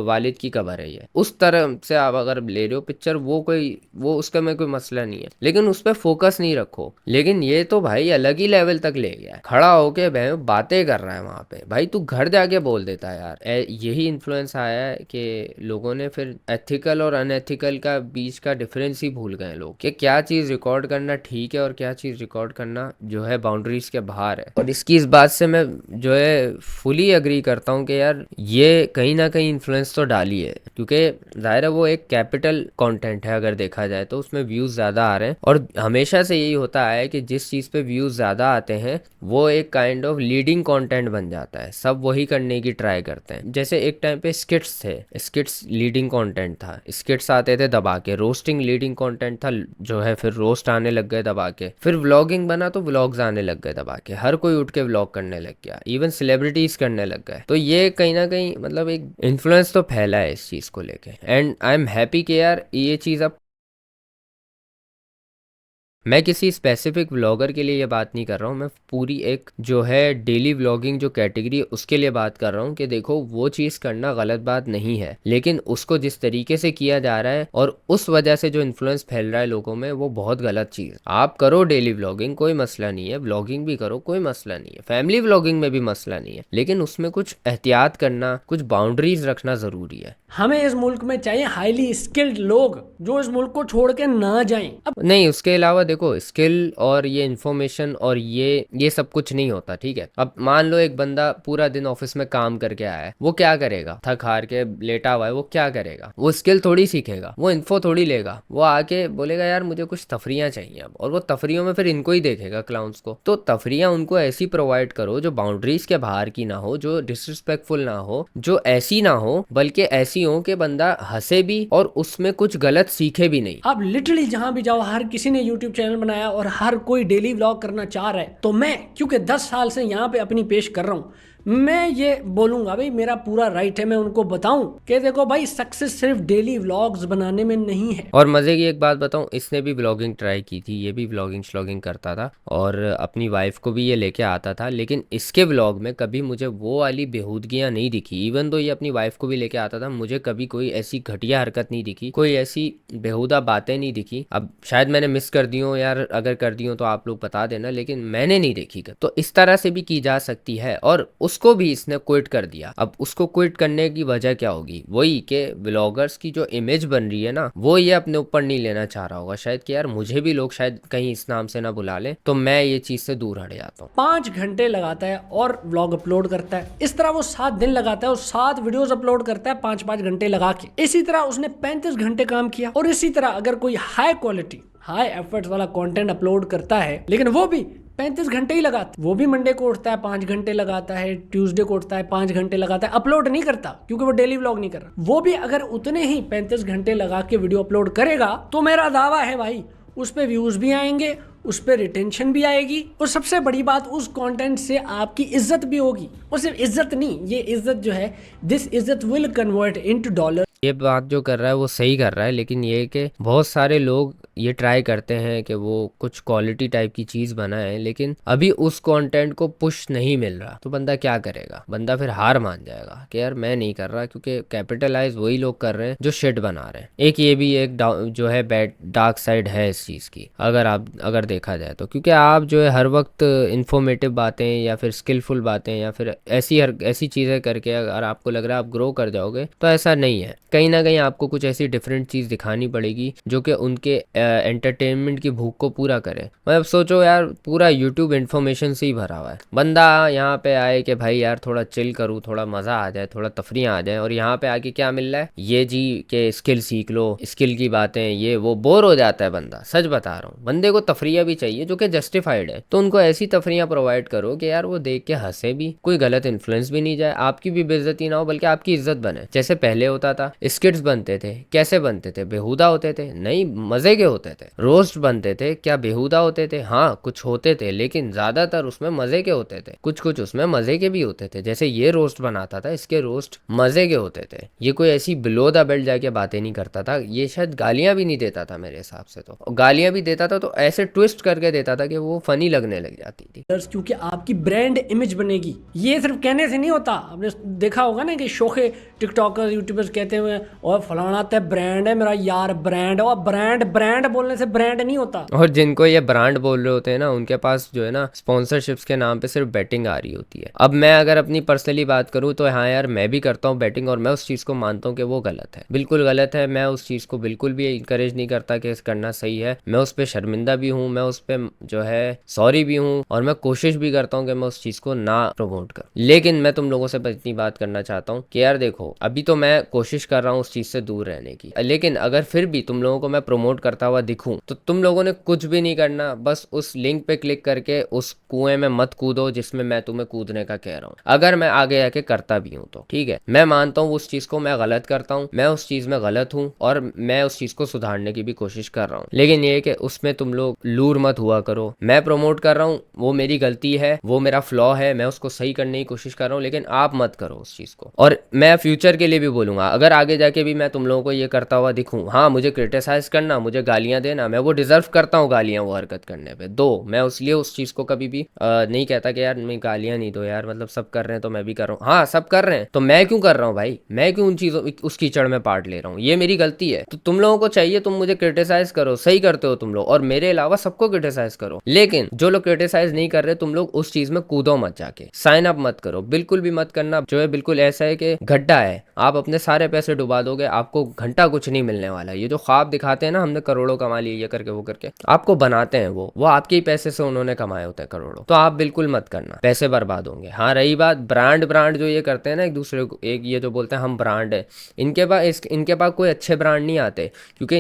वालिद की कब्र है ये, उस तरह से आप अगर ले रहे हो पिक्चर, वो उसका में कोई मसला नहीं है, लेकिन उस पर फोकस नहीं रखो। लेकिन ये तो भाई अलग ही लेवल तक ले गया है, खड़ा होके बातें कर रहा है वहां पे, भाई तू घर जाके बोल देता है यार। यही इन्फ्लुएंस आया है कि लोगों ने फिर एथिकल और अनएथिकल का बीच का डिफरेंस ही भूल गए लोग, कि क्या चीज रिकॉर्ड करना ठीक है और क्या चीज रिकॉर्ड करना जो है बाउंड्रीज के बाहर है। और इसकी इस बात से मैं जो है फुली एग्री करता हूँ कि यार ये कहीं ना कहीं इन्फ्लुएंस तो डाली है, क्योंकि जाहिर है वो एक कैपिटल कंटेंट है, अगर देखा जाए तो उसमें व्यूज ज्यादा आ रहे हैं, और हमेशा से यही होता है कि जिस चीज पे व्यूज ज्यादा आते हैं वो एक काइंड ऑफ लीडिंग कंटेंट बन जाता है, सब वही करने की ट्राई करते हैं। जैसे एक टाइम पे स्किट्स थे, स्किट्स लीडिंग कंटेंट था, स्किट्स आते थे दबा के, रोस्टिंग लीडिंग कंटेंट था जो है, फिर रोस्ट आने लग गए दबा के, फिर व्लॉगिंग बना तो व्लॉग्स आने लग गए दबा के, हर कोई उठ के व्लॉग करने लग गया, इवन सेलिब्रिटीज करने लग गए। तो ये कहीं ना कहीं मतलब एक इन्फ्लुएंस तो फैला है इस चीज को लेके, एंड आई एम हैप्पी कि यार ये चीज अब, मैं किसी स्पेसिफिक व्लॉगर के लिए ये बात नहीं कर रहा हूँ, मैं पूरी एक जो है डेली व्लॉगिंग जो कैटेगरी है उसके लिए बात कर रहा हूँ कि देखो वो चीज़ करना गलत बात नहीं है, लेकिन उसको जिस तरीके से किया जा रहा है और उस वजह से जो इन्फ्लुएंस फैल रहा है लोगों में, वो बहुत गलत चीज़। आप करो डेली व्लॉगिंग, कोई मसला नहीं है, व्लॉगिंग भी करो, कोई मसला नहीं है, फैमिली व्लॉगिंग में भी मसला नहीं है, लेकिन उसमें कुछ एहतियात करना, कुछ बाउंड्रीज रखना ज़रूरी है। हमें इस मुल्क में चाहिए हाईली स्किल्ड लोग जो इस मुल्क को छोड़ के ना जाएं। अब नहीं, उसके अलावा देखो स्किल और ये इन्फॉर्मेशन और ये सब कुछ नहीं होता, ठीक है। अब मान लो एक बंदा पूरा दिन ऑफिस में काम करके आया है, वो क्या करेगा, थक हार के लेटा हुआ है, वो क्या करेगा, वो स्किल थोड़ी सीखेगा, वो इन्फो थोड़ी लेगा, वो आके बोलेगा यार मुझे कुछ तफरियाँ चाहिए अब, और वो तफरियों में फिर इनको ही देखेगा, क्लाउन्स को। तो तफरियाँ उनको ऐसी प्रोवाइड करो जो बाउंड्रीज के बाहर की ना हो, जो डिसरिस्पेक्टफुल ना हो, जो ऐसी ना हो बल्कि ऐसी हो कि बंदा हंसे भी और उसमें कुछ गलत सीखे भी नहीं। आप लिटरली जहां भी जाओ, हर किसी ने यूट्यूब चैनल बनाया और हर कोई डेली व्लॉग करना चाह रहा है, तो मैं क्योंकि 10 साल से यहाँ पे अपनी पेश कर रहा हूँ, मैं ये बोलूंगा भाई मेरा पूरा राइट है, मैं उनको बताऊं कि देखो भाई सक्सेस सिर्फ डेली व्लॉग्स बनाने में नहीं है। और मजे की एक बात बताऊं, इसने भी व्लॉगिंग ट्राई की थी, ये भी व्लॉगिंग श्लॉगिंग करता था और अपनी वाइफ को भी ये लेके आता था, लेकिन इसके व्लॉग में कभी मुझे वो वाली बेहूदगियां नहीं दिखी। इवन तो ये अपनी वाइफ को भी लेके आता था, मुझे कभी कोई ऐसी घटिया हरकत नहीं दिखी, कोई ऐसी बेहुदा बातें नहीं दिखी। अब शायद मैंने मिस कर दी हो यार, अगर कर दी हो तो आप लोग बता देना, लेकिन मैंने नहीं देखी। तो इस तरह से भी की जा सकती है, और उसको भी इसने क्विट कर दिया। अब उसको क्विट करने की वजह क्या होगी, वही कि व्लॉगर्स की जो इमेज बन रही है ना, वो ये अपने ऊपर नहीं लेना चाह रहा होगा शायद कि यार मुझे भी लोग शायद कहीं इस नाम से ना बुला लें, तो मैं ये चीज से दूर हट जाता हूँ। 5 घंटे लगाता है और व्लॉग अपलोड करता है, इस तरह वो 7 दिन लगाता है और 7 वीडियोस अपलोड करता है 5-5 घंटे लगा के। इसी तरह उसने 35 घंटे काम किया, और इसी तरह अगर कोई हाई क्वालिटी हाई एफर्ट्स वाला कंटेंट अपलोड करता है, लेकिन वो भी 35 घंटे ही लगाता है, वो भी मंडे को उठता है 5 घंटे लगाता है, ट्यूसडे को उठता है 5 घंटे लगाता है, अपलोड नहीं करता क्योंकि वो डेली व्लॉग नहीं कर रहा। वो भी अगर उतने ही 35 घंटे लगा के वीडियो अपलोड करेगा, तो मेरा दावा है भाई उस पे व्यूज भी आएंगे, उस पे रिटेंशन भी आएगी, और सबसे बड़ी बात उस कंटेंट से आपकी इज्जत भी होगी। और सिर्फ इज्जत नहीं, ये इज्जत जो है, दिस इज्जत विल कन्वर्ट इनटू डॉलर। ये बात जो कर रहा है वो सही कर रहा है, लेकिन ये कि बहुत सारे लोग ये ट्राई करते हैं कि वो कुछ क्वालिटी टाइप की चीज़ बनाएं, लेकिन अभी उस कंटेंट को पुश नहीं मिल रहा, तो बंदा क्या करेगा, बंदा फिर हार मान जाएगा कि यार मैं नहीं कर रहा, क्योंकि कैपिटलाइज वही लोग कर रहे हैं जो शिट बना रहे हैं। एक ये भी एक जो है बैड डार्क साइड है इस चीज़ की, अगर देखा जाए तो, क्योंकि आप जो है हर वक्त इन्फॉर्मेटिव बातें या फिर स्किलफुल बातें या फिर ऐसी चीज़ें करके अगर आपको लग रहा है आप ग्रो कर जाओगे, तो ऐसा नहीं है। कहीं ना कहीं आपको कुछ ऐसी डिफरेंट चीज़ दिखानी पड़ेगी जो कि उनके एंटरटेनमेंट की भूख को पूरा करे। मतलब सोचो यार, पूरा यूट्यूब इन्फॉर्मेशन से ही भरा हुआ है, बंदा यहाँ पे आए कि भाई यार थोड़ा चिल करूँ, थोड़ा मज़ा आ जाए, थोड़ा तफरियाँ आ जाए, और यहाँ पे आके क्या मिल रहा है, ये जी के स्किल सीख लो, स्किल की बातें, ये वो, बोर हो जाता है बंदा। सच बता रहा हूँ, बंदे को तफरियाँ भी चाहिए जो कि जस्टिफाइड है, तो उनको ऐसी तफरियाँ प्रोवाइड करो कि यार वो देख के हंसे भी, कोई गलत इन्फ्लुएंस भी नहीं जाए, आपकी भी बेइज्जती ना हो, बल्कि आपकी इज्जत बने। जैसे पहले होता था, स्किट्स बनते थे, कैसे बनते थे, बेहुदा होते थे, नहीं मज़े के होते थे, रोस्ट बनते थे, क्या बेहुदा होते थे? हाँ कुछ होते थे, लेकिन ज्यादातर उसमें मजे के होते थे। कुछ कुछ उसमें मजे के भी होते थे, जैसे ये रोस्ट बनाता था, इसके रोस्ट मजे के होते थे। ये कोई ऐसी बिलो द बेल्ट जाके बातें नहीं करता था, ये शायद गालियां भी नहीं देता था मेरे हिसाब से। तो गालियां भी देता था तो ऐसे ट्विस्ट करके देता था कि वो फनी लगने लग जाती थी। क्योंकि आपकी ब्रांड इमेज बनेगी। ये सिर्फ कहने से नहीं होता। आपने देखा होगा ना कि शोखे टिकटॉकर्स यूट्यूबर्स कहते हुए और फलाना ते ब्रांड है मेरा यार, ब्रांड। और ब्रांड ब्रांड बोलने से ब्रांड नहीं होता। और जिनको ये ब्रांड बोल रहे होते हैं ना, उनके पास जो है ना स्पॉन्सरशिप्स के नाम पे सिर्फ बैटिंग आ रही होती है। अब मैं अगर अपनी पर्सनली बात करूँ तो हाँ यार, मैं भी करता हूँ बैटिंग, और मैं उस चीज़ को मानता हूँ कि वो गलत है, बिल्कुल गलत है। मैं उस चीज़ को बिल्कुल भी इंकरेज नहीं करता कि करना सही है। मैं उस पर शर्मिंदा भी हूँ, मैं उस पर जो है सॉरी भी हूँ, और मैं कोशिश भी करता हूँ कि मैं उस चीज़ को ना प्रमोट करूँ। लेकिन मैं तुम लोगों से इतनी बात करना चाहता हूँ कि यार देखो, अभी तो मैं कोशिश कर रहा हूँ उस चीज़ से दूर रहने की, लेकिन अगर फिर भी तुम लोगों को मैं प्रमोट करता हुआ दिखूं तो तुम लोगों ने कुछ भी नहीं करना, बस उस लिंक पे क्लिक करके उस कुएं में मत कूदो जिसमें मैं तुम्हें कूदने का कह रहा हूँ। अगर मैं आगे आके करता भी हूँ तो ठीक है, मैं मानता हूँ उस चीज को मैं गलत करता हूँ, मैं उस चीज में गलत हूँ, और मैं उस चीज को सुधारने की भी कोशिश कर रहा हूँ। लेकिन ये कि उसमें तुम लोग लूर मत हुआ करो। मैं प्रमोट कर रहा हूँ, वो मेरी गलती है, वो मेरा फ्लॉ है, मैं उसको सही करने की कोशिश कर रहा हूँ, लेकिन आप मत करो उस चीज को। और मैं फ्यूचर के लिए भी बोलूंगा, अगर आगे जाके भी मैं तुम लोगों को ये करता हुआ दिखूं, हाँ मुझे क्रिटिसाइज करना, मुझे गालियां देना, मैं वो डिजर्व करता हूँ गालियां, वो हरकत करने पे दो। मैं उसलिए उस चीज को कभी भी नहीं कहता कि यार मैं गालियां नहीं दो यार, मतलब सब कर रहे हैं तो मैं भी कर रहा हूँ। हाँ सब कर रहे हैं तो मैं क्यों कर रहा हूँ भाई? मैं क्यों उन चीजों उस कीचड़ में पार्ट ले रहा हूँ? ये मेरी गलती है। तो तुम लोगों को चाहिए तुम मुझे क्रिटिसाइज करो, सही करते हो तुम लोग, और मेरे अलावा सबको क्रिटिसाइज करो। लेकिन जो लोग क्रिटिसाइज नहीं कर रहे, तुम लोग उस चीज में कूदो मत, जाके साइन अप मत करो, बिल्कुल भी मत करना। जो है बिल्कुल ऐसा है कि गड्ढा है, आप अपने सारे पैसे डुबा दोगे, आपको घंटा कुछ नहीं मिलने वाला है। ये जो ख्वाब दिखाते हैं ना, हमने करोड़ों कमा लिए ये करके वो करके, आपको बनाते हैं वो आपके ही पैसे से उन्होंने कमाए होते हैं करोड़ों। तो आप बिल्कुल मत करना, पैसे बर्बाद होंगे। हाँ रही बात ब्रांड जो ये करते हैं ना एक दूसरे को, एक ये जो बोलते हैं हम ब्रांड है, इनके पास कोई अच्छे ब्रांड नहीं आते, क्योंकि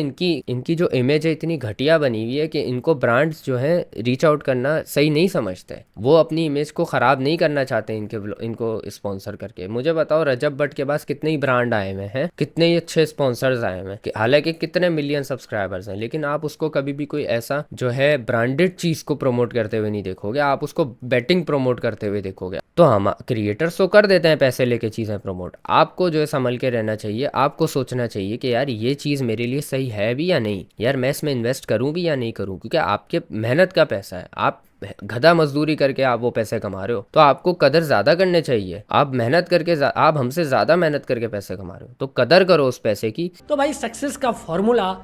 इनकी जो इमेज है इतनी घटिया बनी हुई है कि इनको ब्रांड्स जो है रीच आउट करना सही नहीं समझते। वो अपनी इमेज को खराब नहीं करना चाहते इनको स्पॉन्सर करके। मुझे बताओ रजब भट्ट के पास कितने ही ब्रांड आए हुए हैं, कितने ही अच्छे स्पॉन्सर्स आए हुए हैं, हालांकि कितने मिलियन सब्सक्राइबर्स हैं, लेकिन आप उसको कभी भी कोई ऐसा जो है ब्रांडेड चीज को प्रमोट करते हुए नहीं देखोगे, आप उसको बेटिंग प्रमोट करते हुए देखोगे। तो हम क्रिएटर्स तो कर देते हैं पैसे लेके चीजें प्रमोट, आपको जो है संभल के रहना चाहिए। आपको सोचना चाहिए कि यार ये चीज मेरे लिए सही है भी या नहीं, यार मैं इसमें इन्वेस्ट करूं भी या नहीं करूं, क्योंकि आपके मेहनत का पैसा है। आप गधा मजदूरी करके आप वो पैसे कमा रहे हो, तो आपको कदर ज्यादा करने चाहिए। आप मेहनत करके, आप हमसे ज्यादा मेहनत करके पैसे कमा रहे हो, तो कदर करो उस पैसे की। तो भाई सक्सेस का फॉर्मूला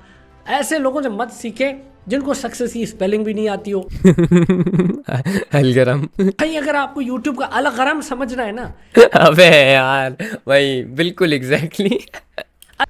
ऐसे लोगों से मत सीखे जिनको सक्सेस की स्पेलिंग भी नहीं आती हो। अलगरम। भाई अगर आपको यूट्यूब का अलगरम समझना है ना, अबे यार भाई बिल्कुल एग्जैक्टली।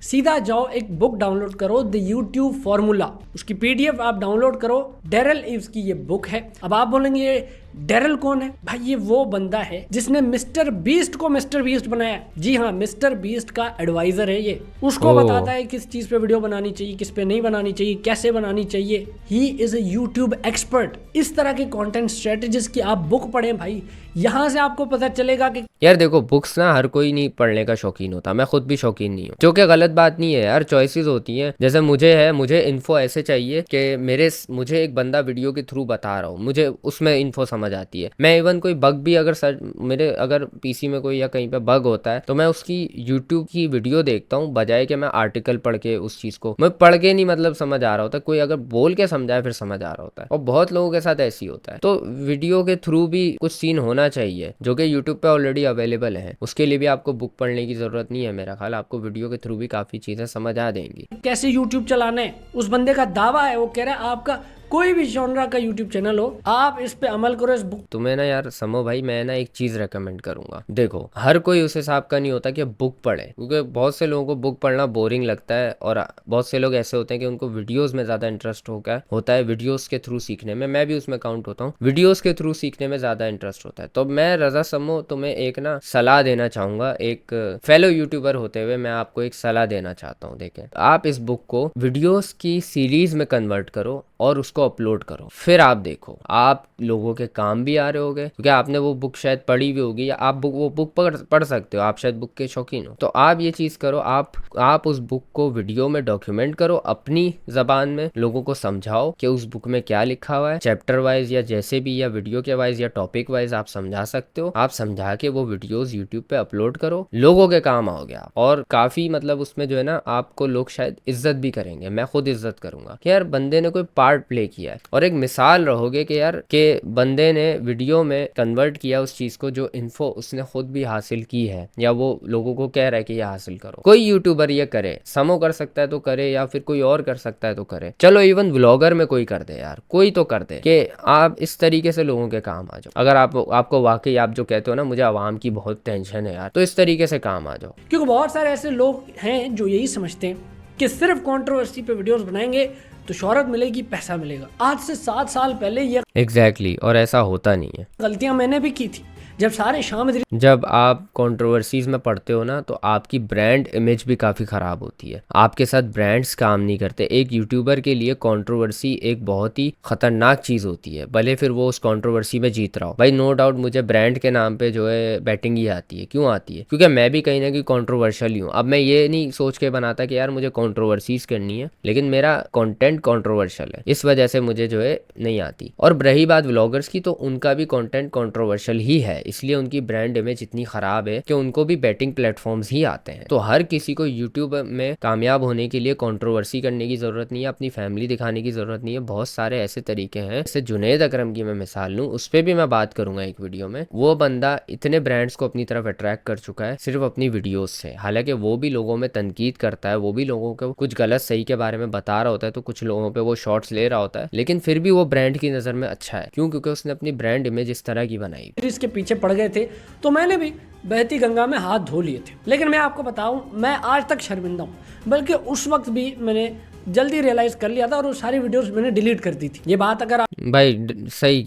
सीधा जाओ एक बुक डाउनलोड करो, द यूट्यूब फॉर्मूला, उसकी पीडीएफ आप डाउनलोड करो। डेरल इव्स की ये बुक है। अब आप बोलेंगे ये डेरल कौन है? भाई ये वो बंदा है जिसने मिस्टर बीस्ट को मिस्टर बीस्ट बनाया। जी हाँ, मिस्टर बीस्ट का एडवाइजर है ये। उसको बताता है किस चीज पे वीडियो बनानी चाहिए, किस पे नहीं बनानी चाहिए, कैसे बनानी चाहिए। He is a YouTube expert. इस तरह के कंटेंट स्ट्रेटेजीज की आप बुक पढ़ें भाई, यहाँ से आपको पता चलेगा कि यार देखो बुक्स ना हर कोई नहीं पढ़ने का शौकीन होता, मैं खुद भी शौकीन नहीं हूँ, जो कि गलत बात नहीं है यार। चॉइसेस होती हैं, जैसे मुझे इन्फो ऐसे चाहिए कि मुझे एक बंदा वीडियो के थ्रू बता रहा हूँ, मुझे उसमें इन्फो समझ आती है। मैं इवन कोई बग भी अगर पीसी में कोई या कहीं पे बग होता है तो मैं उसकी यूट्यूब की वीडियो देखता हूँ, बजाय कि मैं आर्टिकल पढ़ के उस चीज को, मैं पढ़ के नहीं मतलब समझ आ रहा होता, कोई अगर बोल के समझाए फिर समझ आ रहा होता है। और बहुत लोगों के साथ ऐसी होता है। तो वीडियो के थ्रू भी कुछ सीन होना चाहिए जो कि यूट्यूब पे ऑलरेडी अवेलेबल है। उसके लिए भी आपको बुक पढ़ने की जरूरत नहीं है मेरा ख्याल, आपको वीडियो के थ्रू भी काफी चीजें समझ आ देंगी। कैसे यूट्यूब चलाना है। उस बंदे का दावा है, वो कह रहा है आपका कोई भी जॉनरा का यूट्यूब चैनल हो, आप इस पे अमल करो। इस बुक तुम्हें ना यार समो भाई, मैं ना एक चीज रेकमेंड करूंगा। देखो हर कोई उस हिसाब का नहीं होता कि बुक पढ़े, क्योंकि बहुत से लोगों को बुक पढ़ना बोरिंग लगता है, और बहुत से लोग ऐसे होते हैं कि उनको वीडियोस में ज्यादा इंटरेस्ट होता है वीडियोस के थ्रू सीखने में। मैं भी उसमें काउंट होता हूँ, वीडियोस के थ्रू सीखने में ज्यादा इंटरेस्ट होता है। तो मैं रजा समो तुम्हें एक ना सलाह देना चाहूंगा, एक फेलो यूट्यूबर होते हुए मैं आपको एक सलाह देना चाहता हूँ। देखें, आप इस बुक को वीडियोस की सीरीज में कन्वर्ट करो और उसको अपलोड करो, फिर आप देखो आप लोगों के काम भी आ रहे होगे, क्योंकि आपने वो बुक शायद पढ़ी भी होगी, या आप वो बुक पढ़ सकते हो, आप शायद बुक के शौकीन हो। तो आप ये चीज़ करो, आप उस बुक को वीडियो में डॉक्यूमेंट करो, अपनी ज़बान में लोगों को समझाओ कि उस बुक में क्या लिखा हुआ है, चैप्टर वाइज या जैसे भी, या वीडियो के वाइज या टॉपिक वाइज आप समझा सकते हो। आप समझा के वो वीडियोस यूट्यूब पे अपलोड करो, लोगों के काम आओगे आप। और काफ़ी मतलब उसमें जो है ना, आपको लोग शायद इज्जत भी करेंगे, मैं खुद इज्जत करूंगा कि यार बंदे ने कोई पार्ट प्ले किया है, और एक मिसाल रहोगे कि यार के बंदे ने वीडियो में कन्वर्ट किया उस चीज़ को, जो इन्फो उसने खुद भी हासिल की है, या वो लोगों को कह रहा है कि ये हासिल करो। कोई यूट्यूबर ये करे, समो कर सकता है तो करे, या फिर कोई और कर सकता है तो करे, चलो इवन व्लॉगर में कोई कर दे यार, कोई तो कर दे कि आप इस तरीके से लोगों के काम आ जाओ। अगर आपको वाकई आप जो कहते हो ना मुझे आवाम की बहुत टेंशन है यार, तो इस तरीके से काम आ जाओ। क्योंकि बहुत सारे ऐसे लोग हैं जो यही समझते हैं कि सिर्फ कंट्रोवर्सी पे वीडियोस बनाएंगे तो शोहरत मिलेगी, पैसा मिलेगा। आज से 7 साल पहले ये एग्जैक्टली और ऐसा होता नहीं है। गलतियां मैंने भी की थी। जब सारे शाम जब आप कंट्रोवर्सीज में पढ़ते हो ना, तो आपकी ब्रांड इमेज भी काफ़ी ख़राब होती है, आपके साथ ब्रांड्स काम नहीं करते। एक यूट्यूबर के लिए कंट्रोवर्सी एक बहुत ही ख़तरनाक चीज़ होती है, भले फिर वो उस कंट्रोवर्सी में जीत रहा हो। भाई नो डाउट मुझे ब्रांड के नाम पे जो है बैटिंग ही आती है। क्यों आती है? क्योंकि मैं भी कहीं ना कहीं कंट्रोवर्शियल ही हूँ। अब मैं ये नहीं सोच के बनाता कि यार मुझे कंट्रोवर्सीज करनी है, लेकिन मेरा कंटेंट कंट्रोवर्शियल है, इस वजह से मुझे जो है नहीं आती। और रही बात व्लॉगर्स की, तो उनका भी कंटेंट कंट्रोवर्शियल ही है, इसलिए उनकी ब्रांड इमेज इतनी खराब है कि उनको भी बैटिंग प्लेटफॉर्म्स ही आते हैं। तो हर किसी को यूट्यूब में कामयाब होने के लिए कंट्रोवर्सी करने की जरूरत नहीं है, अपनी फैमिली दिखाने की जरूरत नहीं है। बहुत सारे ऐसे तरीके हैं, जैसे जुनैद अकरम की मैं मिसाल लूँ, उस पर भी मैं बात करूंगा एक वीडियो में। वो बंदा इतने ब्रांड्स को अपनी तरफ अट्रैक्ट कर चुका है सिर्फ अपनी वीडियोज से। हालांकि वो भी लोगों में तनकीद करता है, वो भी लोगों को कुछ गलत सही के बारे में बता रहा होता है, तो कुछ लोगों पे वो शॉर्ट्स ले रहा होता है, लेकिन फिर भी वो ब्रांड की नज़र में अच्छा है। क्यों? क्योंकि उसने अपनी ब्रांड इमेज इस तरह की बनाई। इसके पीछे पड़ गए थे, तो मैंने भी बहती गंगा में हाथ धो लिए थे। लेकिन मैं आपको बताऊं, मैं आज तक शर्मिंदा हूं, बल्कि उस वक्त भी मैंने जल्दी रियलाइज कर लिया था और वो सारी वीडियोस मैंने डिलीट कर दी थी। ये बात अगर आप भाई सही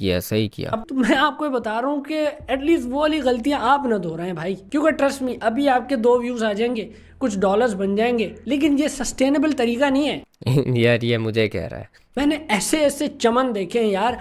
किया। अब तो मैं आपको ये बता रहा हूँ कि एटलीस्ट वो वाली गलतियां आप न दोहराएं भाई, क्योंकि ट्रस्ट मी, अभी आपके 2 व्यूज आ जाएंगे, कुछ डॉलर्स बन जाएंगे, लेकिन ये सस्टेनेबल तरीका नहीं है। यार ये मुझे कह रहा है, मैंने ऐसे चमन देखे हैं यार।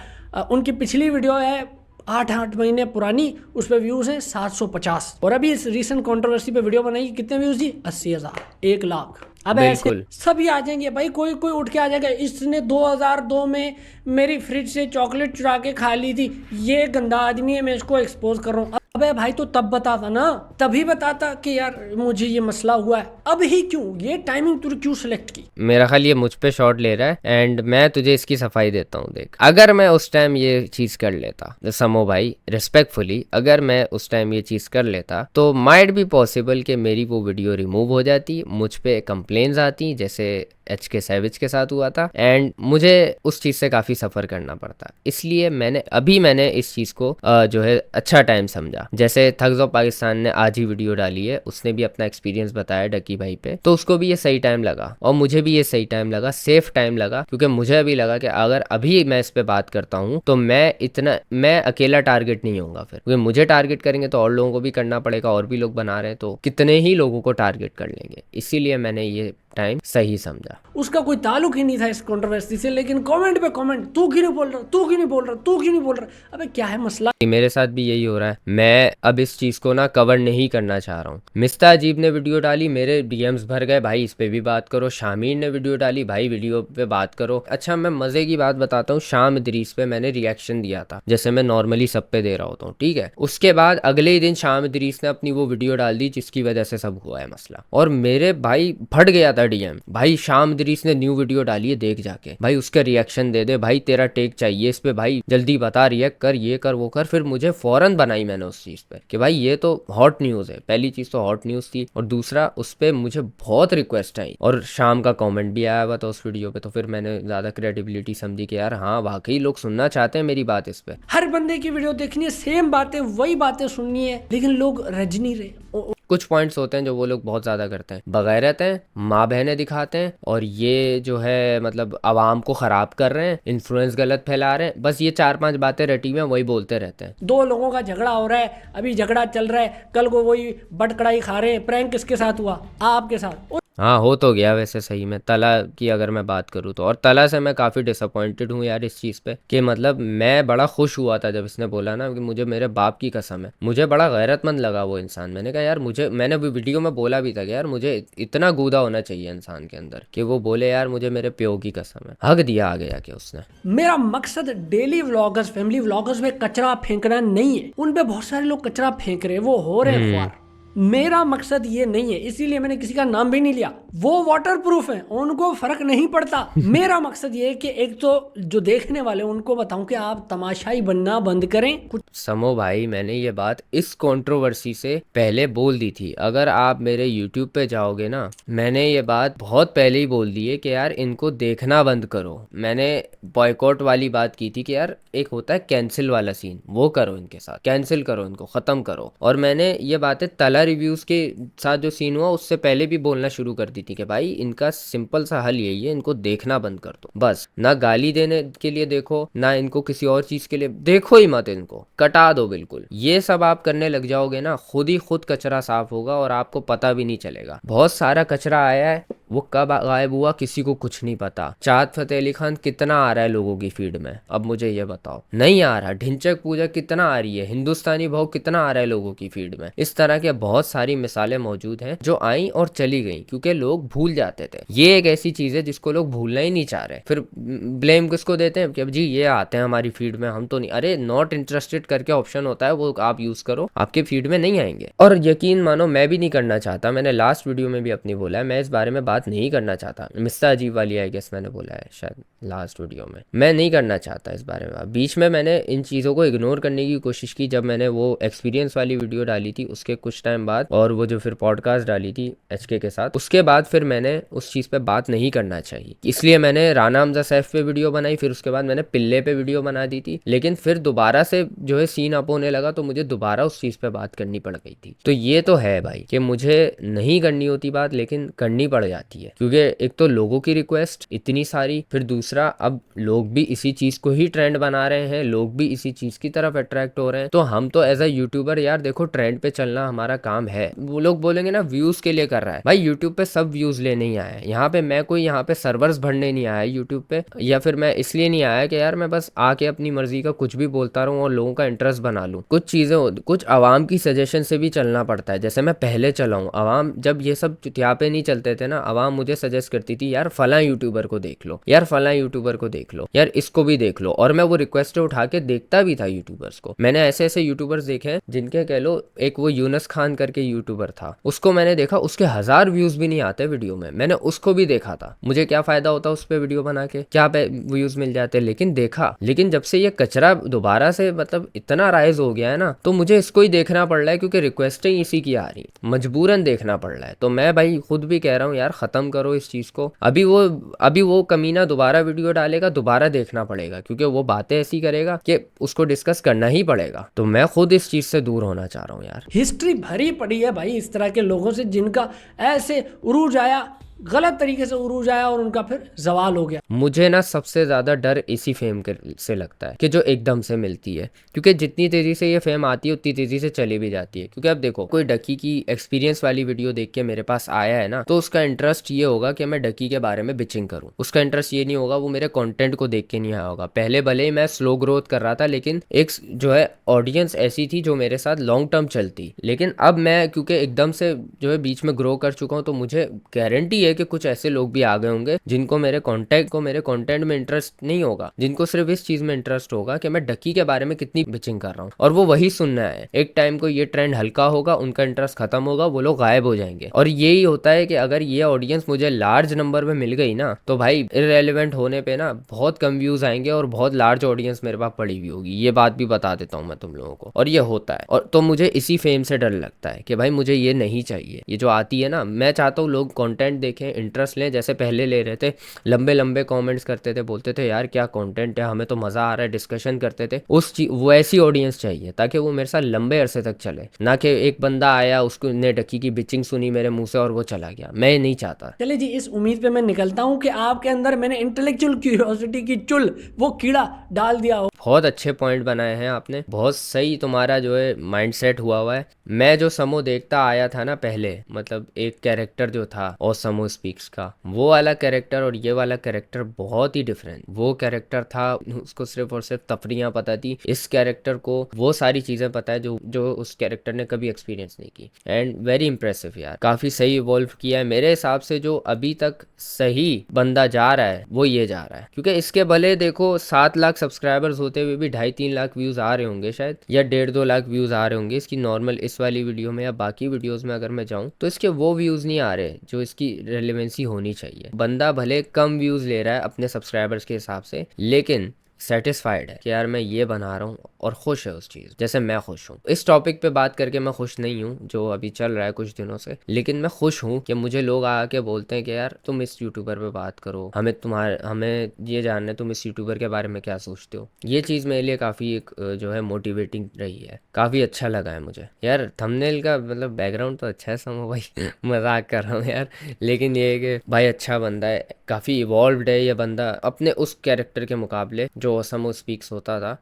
उनकी पिछली वीडियो है 8 महीने पुरानी, उस पर व्यूज हैं 750, और अभी इस रीसेंट कंट्रोवर्सी पे वीडियो बनाई, कितने व्यूज जी? 80,000, 1 लाख। अब ऐसे सभी आ जाएंगे भाई, कोई उठ के आ जाएगा, इसने 2002 में मेरी फ्रिज से चॉकलेट चुरा के खा ली थी, ये गंदा आदमी है, मैं इसको एक्सपोज कर रहा हूँ। अबे भाई तो तब बताता ना, तभी बताता कि यार मुझे ये मसला हुआ है। अब ही क्यों? ये टाइमिंग तूने क्यों सिलेक्ट की? मेरा ख्याल ये मुझ पे शॉट ले रहा है, एंड मैं तुझे इसकी सफाई देता हूँ। देख, अगर मैं उस टाइम ये चीज़ कर लेता, समो भाई रिस्पेक्टफुली, अगर मैं उस टाइम ये चीज़ कर लेता, तो माइट भी पॉसिबल कि मेरी वो वीडियो रिमूव हो जाती, मुझ पे कंप्लेंट्स आती, जैसे HK सैविज के साथ हुआ था, एंड मुझे उस चीज़ से काफ़ी सफ़र करना पड़ता। इसलिए मैंने इस चीज़ को जो है अच्छा टाइम समझा। जैसे थग्स ऑफ पाकिस्तान ने आज ही वीडियो डाली है, उसने भी अपना एक्सपीरियंस बताया डकी भाई पे, तो उसको भी ये सही टाइम लगा, और मुझे भी ये सही टाइम लगा, सेफ टाइम लगा, क्योंकि मुझे अभी लगा कि अगर अभी मैं इस पे बात करता हूँ तो मैं अकेला टारगेट नहीं होऊंगा फिर, क्योंकि मुझे टारगेट करेंगे तो और लोगों को भी करना पड़ेगा, और भी लोग बना रहे हैं, तो कितने ही लोगों को टारगेट कर लेंगे। इसीलिए मैंने ये टाइम सही समझा। उसका कोई ताल्लुक ही नहीं था इस कंट्रोवर्सी से, लेकिन कमेंट पे कमेंट, तू क्यों नहीं बोल रहा, तू क्यों नहीं बोल रहा, तू क्यों नहीं बोल रहा। अबे क्या है मसला? मेरे साथ भी यही हो रहा है। मैं अब इस चीज को ना कवर नहीं करना चाह रहा हूँ। मिस्ता अजीब ने वीडियो डाली, मेरे DMs भर गए, भाई इस पे भी बात करो। शामीर ने वीडियो डाली, भाई वीडियो पे बात करो। अच्छा मैं मजे की बात बताता हूँ, शाम इदरीस पे मैंने रिएक्शन दिया था, जैसे मैं नॉर्मली सब पे दे रहा होता हूँ, ठीक है। उसके बाद अगले ही दिन शाम इदरीस ने अपनी वो वीडियो डाल दी, जिसकी वजह से सब हुआ है मसला, और मेरे भाई फट गया था DM। भाई शाम इदरीस ने न्यू वीडियो डाली है, देख जाके भाई उसका रिएक्शन दे दे, भाई तेरा टेक चाहिए इस पे, भाई जल्दी बता, रिएक्ट कर, ये कर वो कर। फिर मुझे फौरन बनाई मैंने उस चीज पे कि भाई ये तो हॉट न्यूज है। पहली चीज तो हॉट न्यूज थी, और दूसरा उस पे मुझे बहुत रिक्वेस्ट आई, और शाम का कमेंट भी आया हुआ था उस वीडियो पे। तो फिर मैंने ज्यादा क्रेडिबिलिटी समझी कि यार हाँ वाकई लोग सुनना चाहते हैं मेरी बात इस पे। हर बंदे की वीडियो देखनी है, सेम बातें वही बातें सुननी है, लेकिन लोग रज नहीं रहे। कुछ पॉइंट्स होते हैं जो वो लोग बहुत ज़्यादा करते हैं, बगैर रहते हैं, माँ बहनें दिखाते हैं, और ये जो है मतलब आवाम को ख़राब कर रहे हैं, इन्फ्लुएंस गलत फैला रहे हैं, बस ये 4-5 बातें रटी में वही बोलते रहते हैं। 2 लोगों का झगड़ा हो रहा है, अभी झगड़ा चल रहा है, कल को वही बट कड़ाई खा रहे हैं। प्रैंक किसके साथ हुआ? आपके साथ। हाँ हो तो गया वैसे सही में। तला की अगर मैं बात करूँ तो, और तला से मैं काफ़ी डिसअपॉइंटेड हूँ यार इस चीज़ पे, कि मतलब मैं बड़ा खुश हुआ था जब इसने बोला ना कि मुझे मेरे बाप की कसम है। मुझे बड़ा गैरतमंद लगा वो इंसान। मैंने कहा यार मुझे, मैंने भी वीडियो में बोला भी था कि यार मुझे इतना गूदा होना चाहिए इंसान के अंदर कि वो बोले यार मुझे मेरे प्यो की कसम है। हक दिया आगे आके उसने। मेरा मकसद डेली व्लॉगर्स, फैमिली व्लॉगर्स में कचरा फेंकना नहीं है। उन पे बहुत सारे लोग कचरा फेंक रहे हैं, वो हो रहे हैं ख्वार। मेरा मकसद ये नहीं है, इसीलिए मैंने किसी का नाम भी नहीं लिया। वो वाटर प्रूफ है, उनको फर्क नहीं पड़ता। मेरा मकसद ये है कि एक तो जो देखने वाले उनको बताऊं कि आप तमाशाई बनना बंद करें। कुछ समो भाई, मैंने ये बात इस कंट्रोवर्सी से पहले बोल दी थी। अगर आप मेरे YouTube पे जाओगे ना, मैंने ये बात बहुत पहले ही बोल दी है कि यार इनको देखना बंद करो। मैंने बॉयकॉट वाली बात की थी कि यार एक होता है कैंसिल वाला सीन, वो करो इनके साथ, कैंसिल करो इनको, ख़त्म करो। और मैंने ये बातें तला रिव्यूज़ के साथ जो सीन हुआ उससे पहले भी बोलना शुरू कर दी थी कि भाई इनका सिंपल सा हल यही है, इनको देखना बंद कर दो बस। ना गाली देने के लिए देखो, ना इनको किसी और चीज़ के लिए देखो ही मत, इनको कटा दो बिल्कुल। ये सब आप करने लग जाओगे ना, खुद ही खुद कचरा साफ होगा और आपको पता भी नहीं चलेगा। बहुत सारा कचरा आया है, वो कब गायब हुआ किसी को कुछ नहीं पता। चाँद फतेह अली खान कितना आ रहा है लोगों की फीड में, अब मुझे ये बताओ। नहीं आ रहा। ढिंचक पूजा कितना आ रही है, हिंदुस्तानी भाव कितना आ रहा है लोगों की फीड में। इस तरह के बहुत सारी मिसालें मौजूद हैं जो आई और चली गई क्योंकि लोग भूल जाते थे। ये एक ऐसी चीज है जिसको लोग भूलना ही नहीं चाह रहे। फिर ब्लेम किसको देते हैं कि अब जी ये आते हैं हमारी फीड में, हम तो नहीं। अरे नॉट इंटरेस्टेड करके ऑप्शन होता है, वो आप यूज करो, आपके फीड में नहीं आएंगे। और यकीन मानो मैं भी नहीं करना चाहता, मैंने लास्ट वीडियो में भी अपनी बोला है, मैं इस बारे में बात नहीं करना चाहता। मिस्टर अजीब वाली आई गेस मैंने बोला है शायद लास्ट वीडियो में, मैं नहीं करना चाहता इस बारे में। बीच में मैंने इन चीज़ों को इग्नोर करने की कोशिश की जब मैंने वो एक्सपीरियंस वाली वीडियो डाली थी उसके कुछ टाइम बाद, और वो जो फिर पॉडकास्ट डाली थी HK के साथ, उसके बाद फिर मैंने उस चीज़ पे बात नहीं करना चाहिए, इसलिए मैंने राना हमजा सैफ पे वीडियो बनाई। फिर उसके बाद मैंने पिल्ले पे वीडियो बना दी थी, लेकिन फिर दोबारा से जो है सीन अप होने लगा तो मुझे दोबारा उस चीज़ पे बात करनी पड़ गई थी। तो ये तो है भाई कि मुझे नहीं करनी होती बात, लेकिन करनी पड़ जाती है क्योंकि एक तो लोगों की रिक्वेस्ट इतनी सारी, फिर दूसरा अब लोग भी इसी चीज़ को ही ट्रेंड बना रहे हैं, लोग भी इसी चीज़ की तरफ अट्रैक्ट हो रहे हैं। तो हम तो एज अ यूट्यूबर यार देखो ट्रेंड पे चलना हमारा काम है। वो लोग बोलेंगे ना व्यूज़ के लिए कर रहा है, भाई यूट्यूब पे सब व्यूज़ लेने ही आया है। यहाँ पे मैं कोई यहाँ पे सर्वर्स भरने नहीं आया यूट्यूब पे, या फिर मैं इसलिए नहीं आया कि यार मैं बस आके अपनी मर्जी का कुछ भी बोलता रहूँ और लोगों का इंटरेस्ट बना लूँ। कुछ चीज़ें, कुछ आवाम की सजेशन से भी चलना पड़ता है। जैसे मैं पहले चला हूँ, आवाम जब ये सब चुतियापे नहीं चलते थे ना, आवाम मुझे सजेस्ट करती थी यार फलां यूट्यूबर को देख लो, यार फलां यूट्यूबर को देख लो, यार इसको भी देख लो। और मैं वो रिक्वेस्ट उठा के देखता भी था यूट्यूबर्स को। मैंने ऐसे ऐसे यूट्यूबर्स देखे हैं जिनके कह लो, एक वो यूनस खान करके यूट्यूबर था, उसको मैंने देखा, उसके 1000 व्यूज भी नहीं आते वीडियो में, मैंने उसको भी देखा था। मुझे क्या फायदा होता उस पर वीडियो बना के, क्या व्यूज मिल जाते, लेकिन देखा। लेकिन जब से ये कचरा दोबारा से मतलब इतना राइज हो गया है ना, तो मुझे इसको ही देखना पड़ रहा है क्योंकि रिक्वेस्टें इसी की आ रही, मजबूरन देखना पड़ रहा है। तो मैं भाई खुद भी कह रहा हूँ यार खत्म करो इस चीज को। अभी वो कमीना दोबारा वीडियो डालेगा, दोबारा देखना पड़ेगा क्योंकि वो बातें ऐसी करेगा कि उसको डिस्कस करना ही पड़ेगा। तो मैं खुद इस चीज से दूर होना चाह रहा हूँ यार। हिस्ट्री भरी पड़ी है भाई इस तरह के लोगों से जिनका ऐसे उरूज आया, गलत तरीके से उरूज आया और उनका फिर जवाल हो गया। मुझे ना सबसे ज़्यादा डर इसी फेम से लगता है कि जो एकदम से मिलती है, क्योंकि जितनी तेज़ी से ये फेम आती है उतनी तेज़ी से चली भी जाती है। क्योंकि अब देखो कोई डकी की एक्सपीरियंस वाली वीडियो देख के मेरे पास आया है ना, तो उसका इंटरेस्ट ये होगा कि मैं डकी के बारे में बिचिंग करूँ। उसका इंटरेस्ट ये नहीं होगा, वो मेरे कॉन्टेंट को देख के नहीं आया होगा। पहले भले ही मैं स्लो ग्रोथ कर रहा था, लेकिन एक जो है ऑडियंस ऐसी थी जो मेरे साथ लॉन्ग टर्म चलती। लेकिन अब मैं क्योंकि एकदम से जो है बीच में ग्रो कर चुका हूँ, तो मुझे गारंटी है कि कुछ ऐसे लोग भी आ गए होंगे जिनको मेरे कंटेंट में इंटरेस्ट नहीं होगा, जिनको सिर्फ इस चीज में इंटरेस्ट होगा कि मैं डकी के बारे में कितनी बिचिंग कर रहा हूँ, और वो वही सुनना है। एक टाइम को ये ट्रेंड हल्का होगा, उनका इंटरेस्ट खत्म होगा, वो लोग गायब हो जाएंगे। और यही होता है कि अगर ये ऑडियंस मुझे लार्ज नंबर में मिल गई ना, तो भाई इररेलेवेंट होने पे ना बहुत कम व्यूज आएंगे और बहुत लार्ज ऑडियंस मेरे पास पड़ी हुई होगी। ये बात भी बता देता हूँ मैं तुम लोगों को, और ये होता है। और तो मुझे इसी फेम से डर लगता है कि भाई मुझे ये नहीं चाहिए। ये जो आती है ना, मैं चाहता हूँ लोग कंटेंट देखें, इंटरेस्ट लें, जैसे पहले ले रहे थे, लंबे लंबे कमेंट्स करते थे, बोलते थे यार क्या कंटेंट है, हमें तो मजा आ रहा है, डिस्कशन करते थे। वो ऐसी ऑडियंस चाहिए ताकि वो मेरे साथ लंबे अरसे तक चले, ना कि एक बंदा आया उसको ने डकी की बिचिंग सुनी मेरे मुंह से और वो चला गया। मैं नहीं चाहता। चलिए जी, इस उम्मीद पे मैं निकलता हूँ कि आपके अंदर मैंने इंटेलेक्चुअल क्यूरियोसिटी की चुल, वो कीड़ा डाल दिया हो। बहुत अच्छे पॉइंट बनाए हैं आपने, बहुत सही तुम्हारा जो है माइंडसेट हुआ है। मैं जो समो देखता आया था ना पहले, मतलब एक कैरेक्टर जो था और समो ओसामो स्पीक्स का, वो वाला कैरेक्टर और ये वाला कैरेक्टर बहुत ही डिफरेंट। वो कैरेक्टर था उसको सिर्फ और सिर्फ तफरीयाँ पता थी, इस कैरेक्टर को वो सारी चीज़ें पता है जो उस कैरेक्टर ने कभी एक्सपीरियंस नहीं की। एंड वेरी इंप्रेसिव यार, काफ़ी सही इवॉल्व किया है मेरे हिसाब से। जो अभी तक सही बंदा जा रहा है वो ये जा रहा है, क्योंकि इसके भले देखो 7 लाख सब्सक्राइबर्स होते हुए भी 2.5-3 लाख व्यूज़ आ रहे होंगे शायद, या 1.5-2 लाख व्यूज़ आ रहे होंगे इसकी नॉर्मल इस वाली वीडियो में, या बाकी वीडियोज़ में अगर मैं जाऊँ तो इसके वो व्यूज़ नहीं आ रहे जो इसकी रेलेवेंसी होनी चाहिए। बंदा भले कम व्यूज़ ले रहा है अपने सब्सक्राइबर्स के हिसाब से, लेकिन सेटिस्फाइड है कि यार मैं ये बना रहा हूँ और खुश है उस चीज़, जैसे मैं खुश हूँ। इस टॉपिक पे बात करके मैं खुश नहीं हूँ जो अभी चल रहा है कुछ दिनों से, लेकिन मैं खुश हूँ कि मुझे लोग आके बोलते हैं कि यार तुम इस यूट्यूबर पे बात करो, हमें ये जानना है तुम इस यूट्यूबर के बारे में क्या सोचते हो। ये चीज़ मेरे लिए काफ़ी एक जो है मोटिवेटिंग रही है, काफ़ी अच्छा लगा है मुझे यार। थंबनेल का मतलब बैकग्राउंड तो अच्छा है समो भाई मजाक कर रहा हूँ यार, लेकिन ये है कि भाई अच्छा बंदा है, काफ़ी इवॉल्व्ड है ये बंदा अपने उस कैरेक्टर के मुकाबले जो ओसामो स्पीक्स होता था।